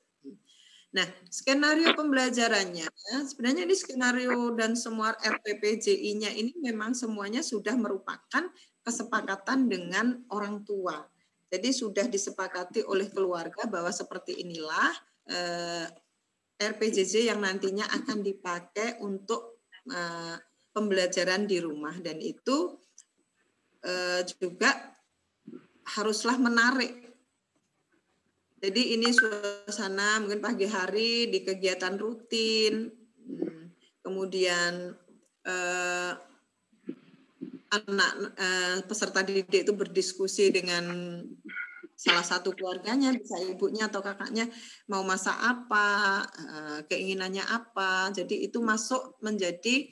Nah, skenario pembelajarannya, sebenarnya ini skenario dan semua RPPJI-nya ini memang semuanya sudah merupakan kesepakatan dengan orang tua. Jadi sudah disepakati oleh keluarga bahwa seperti inilah RPJJ yang nantinya akan dipakai untuk pembelajaran di rumah, dan itu juga haruslah menarik. Jadi ini suasana mungkin pagi hari di kegiatan rutin, kemudian anak peserta didik itu berdiskusi dengan salah satu keluarganya, bisa ibunya atau kakaknya mau masak apa, keinginannya apa. Jadi itu masuk menjadi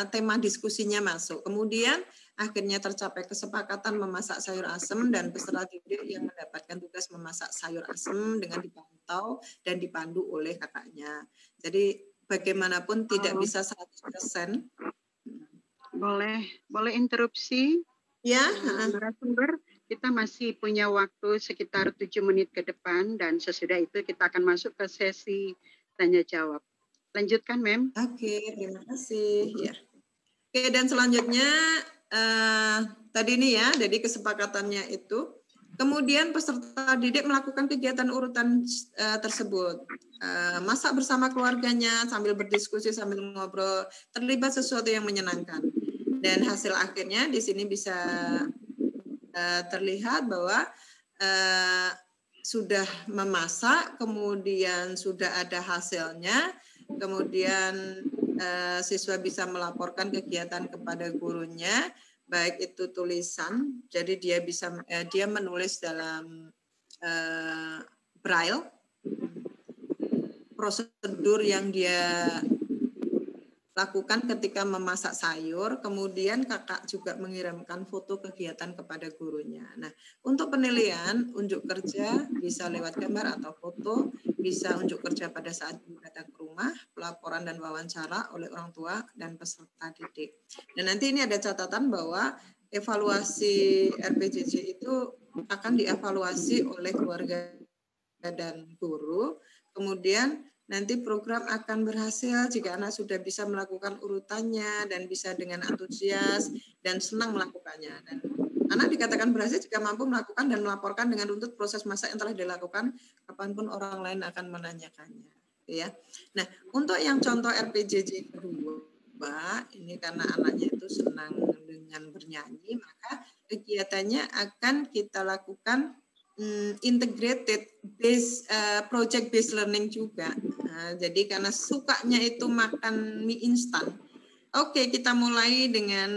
tema diskusinya masuk. Kemudian akhirnya tercapai kesepakatan memasak sayur asem, dan peserta didik yang mendapatkan tugas memasak sayur asem dengan dipantau dan dipandu oleh kakaknya. Jadi bagaimanapun tidak bisa 100%. Boleh interupsi? Ya, narasumber, kita masih punya waktu sekitar 7 menit ke depan, dan sesudah itu kita akan masuk ke sesi tanya jawab. Lanjutkan, Mem. Oke, terima kasih. Ya. Oke, dan selanjutnya tadi ini ya, jadi kesepakatannya itu. Kemudian peserta didik melakukan kegiatan urutan tersebut. Masak bersama keluarganya sambil berdiskusi, sambil ngobrol, terlibat sesuatu yang menyenangkan. Dan hasil akhirnya di sini bisa terlihat bahwa sudah memasak, kemudian sudah ada hasilnya, kemudian siswa bisa melaporkan kegiatan kepada gurunya, baik itu tulisan, jadi dia menulis dalam braille prosedur yang dia lakukan ketika memasak sayur, kemudian kakak juga mengirimkan foto kegiatan kepada gurunya. Nah, untuk penilaian unjuk kerja bisa lewat gambar atau foto, bisa unjuk kerja pada saat guru datang ke rumah, pelaporan dan wawancara oleh orang tua dan peserta didik. Dan nanti ini ada catatan bahwa evaluasi RPJJ itu akan dievaluasi oleh keluarga dan guru, kemudian nanti program akan berhasil jika anak sudah bisa melakukan urutannya dan bisa dengan antusias dan senang melakukannya. Dan anak dikatakan berhasil jika mampu melakukan dan melaporkan dengan runtut proses masak yang telah dilakukan kapanpun orang lain akan menanyakannya. Ya. Nah, untuk yang contoh RPJJ kedua, ini karena anaknya itu senang dengan bernyanyi, maka kegiatannya akan kita lakukan integrated project based learning juga. Nah, jadi karena sukanya itu makan mie instan, oke, kita mulai dengan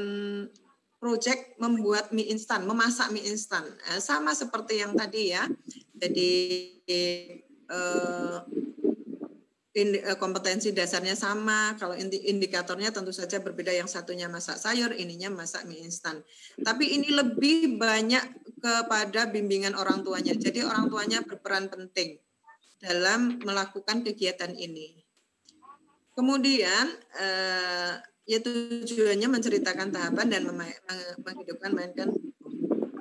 project membuat mie instan, memasak mie instan. Sama seperti yang tadi ya. Jadi kompetensi dasarnya sama, kalau indikatornya tentu saja berbeda, yang satunya masak sayur, ininya masak mie instan. Tapi ini lebih banyak kepada bimbingan orang tuanya, jadi orang tuanya berperan penting. dalam melakukan kegiatan ini. Kemudian ya tujuannya menceritakan tahapan dan menghidupkan mainkan.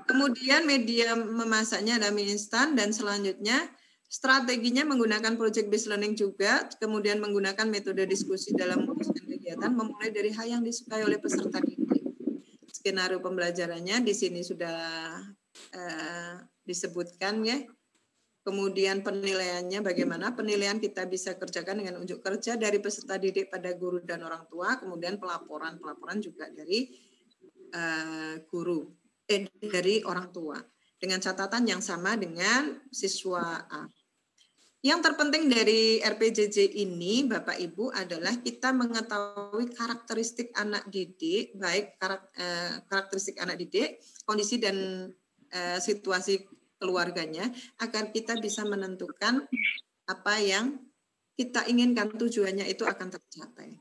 Kemudian media memasaknya adalah mie instan, dan selanjutnya strateginya menggunakan project based learning juga, kemudian menggunakan metode diskusi dalam memutuskan kegiatan, memulai dari hal yang disukai oleh peserta didik. Skenario pembelajarannya di sini sudah disebutkan ya. Kemudian penilaiannya bagaimana? Penilaian kita bisa kerjakan dengan unjuk kerja dari peserta didik pada guru dan orang tua, kemudian pelaporan juga dari guru, dari orang tua, dengan catatan yang sama dengan siswa A. Yang terpenting dari RPJJ ini, Bapak Ibu, adalah kita mengetahui karakteristik anak didik, baik karakteristik anak didik, kondisi dan situasi keluarganya, agar kita bisa menentukan apa yang kita inginkan, tujuannya itu akan tercapai.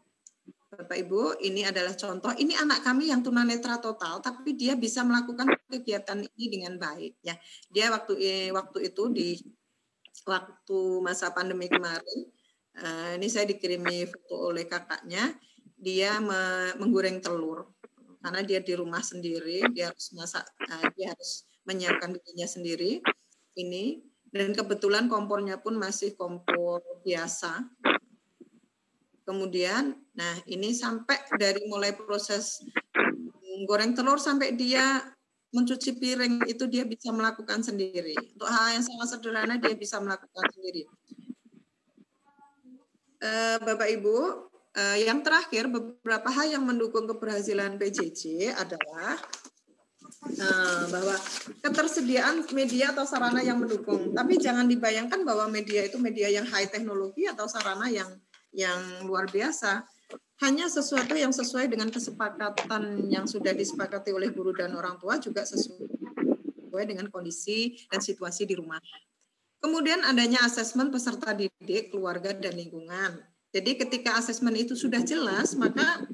Bapak Ibu, ini adalah contoh. Ini anak kami yang tunanetra total, tapi dia bisa melakukan kegiatan ini dengan baik. Ya, dia waktu itu di waktu masa pandemi kemarin, ini saya dikirimi foto oleh kakaknya, dia menggoreng telur karena dia di rumah sendiri, dia harus masak, dia harus menyiapkan dirinya sendiri ini, dan kebetulan kompornya pun masih kompor biasa. Kemudian, nah ini sampai dari mulai proses goreng telur sampai dia mencuci piring itu dia bisa melakukan sendiri. Untuk hal yang sangat sederhana dia bisa melakukan sendiri. Bapak Ibu, yang terakhir beberapa hal yang mendukung keberhasilan PJJ adalah bahwa ketersediaan media atau sarana yang mendukung. Tapi jangan dibayangkan bahwa media itu media yang high teknologi atau sarana yang luar biasa. Hanya sesuatu yang sesuai dengan kesepakatan yang sudah disepakati oleh guru dan orang tua, juga sesuai dengan kondisi dan situasi di rumah. Kemudian adanya asesmen peserta didik, keluarga, dan lingkungan. Jadi ketika asesmen itu sudah jelas, maka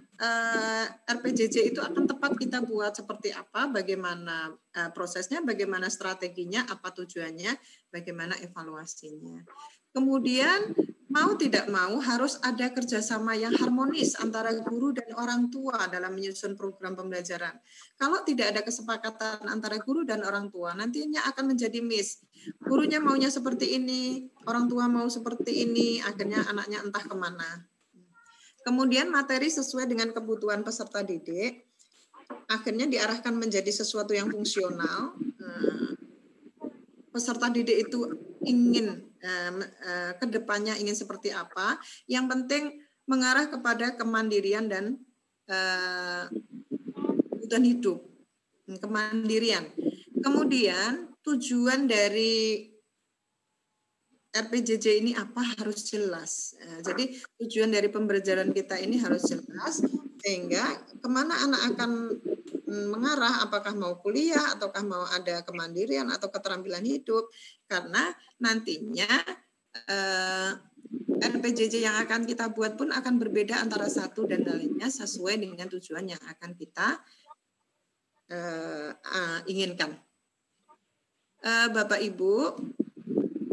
RPJJ itu akan tepat kita buat seperti apa, bagaimana prosesnya, bagaimana strateginya, apa tujuannya, bagaimana evaluasinya. Kemudian mau tidak mau harus ada kerjasama yang harmonis antara guru dan orang tua dalam menyusun program pembelajaran. Kalau tidak ada kesepakatan antara guru dan orang tua, nantinya akan menjadi miss. Gurunya maunya seperti ini, orang tua mau seperti ini, akhirnya anaknya entah kemana. Kemudian materi sesuai dengan kebutuhan peserta didik, akhirnya diarahkan menjadi sesuatu yang fungsional. Peserta didik itu ingin ke depannya ingin seperti apa, yang penting mengarah kepada kemandirian dan kebutuhan hidup, kemandirian. Kemudian tujuan dari RPJJ ini apa harus jelas. Jadi tujuan dari pembelajaran kita ini harus jelas, sehingga kemana anak akan mengarah, apakah mau kuliah, ataukah mau ada kemandirian atau keterampilan hidup, karena nantinya RPJJ yang akan kita buat pun akan berbeda antara satu dan lainnya sesuai dengan tujuan yang akan kita inginkan. Bapak Ibu,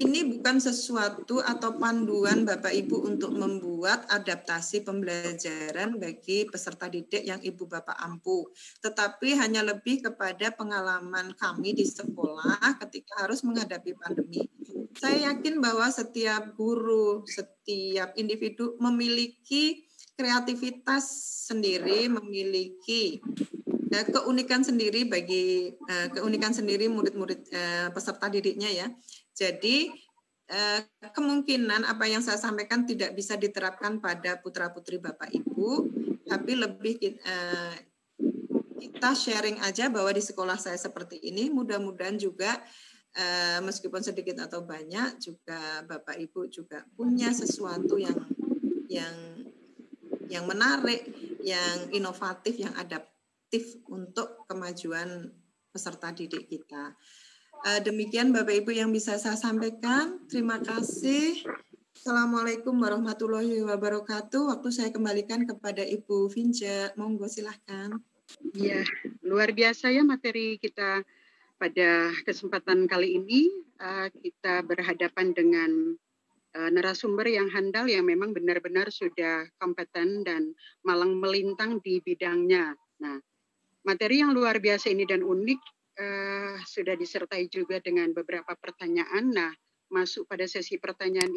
ini bukan sesuatu atau panduan Bapak Ibu untuk membuat adaptasi pembelajaran bagi peserta didik yang Ibu Bapak ampuh, tetapi hanya lebih kepada pengalaman kami di sekolah ketika harus menghadapi pandemi. Saya yakin bahwa setiap guru, setiap individu memiliki kreativitas sendiri, memiliki keunikan sendiri bagi keunikan sendiri murid-murid peserta didiknya ya. Jadi kemungkinan apa yang saya sampaikan tidak bisa diterapkan pada putra-putri Bapak Ibu, tapi lebih kita sharing aja bahwa di sekolah saya seperti ini, mudah-mudahan juga meskipun sedikit atau banyak juga Bapak Ibu juga punya sesuatu yang menarik, yang inovatif, yang adaptif untuk kemajuan peserta didik kita. Demikian Bapak Ibu yang bisa saya sampaikan. Terima kasih. Assalamualaikum warahmatullahi wabarakatuh. Waktu saya kembalikan kepada Ibu Vinja. Monggo silahkan. Ya, luar biasa ya materi kita pada kesempatan kali ini. Kita berhadapan dengan narasumber yang handal yang memang benar-benar sudah kompeten dan malang melintang di bidangnya. Nah, materi yang luar biasa ini dan unik sudah disertai juga dengan beberapa pertanyaan. Nah, masuk pada sesi pertanyaan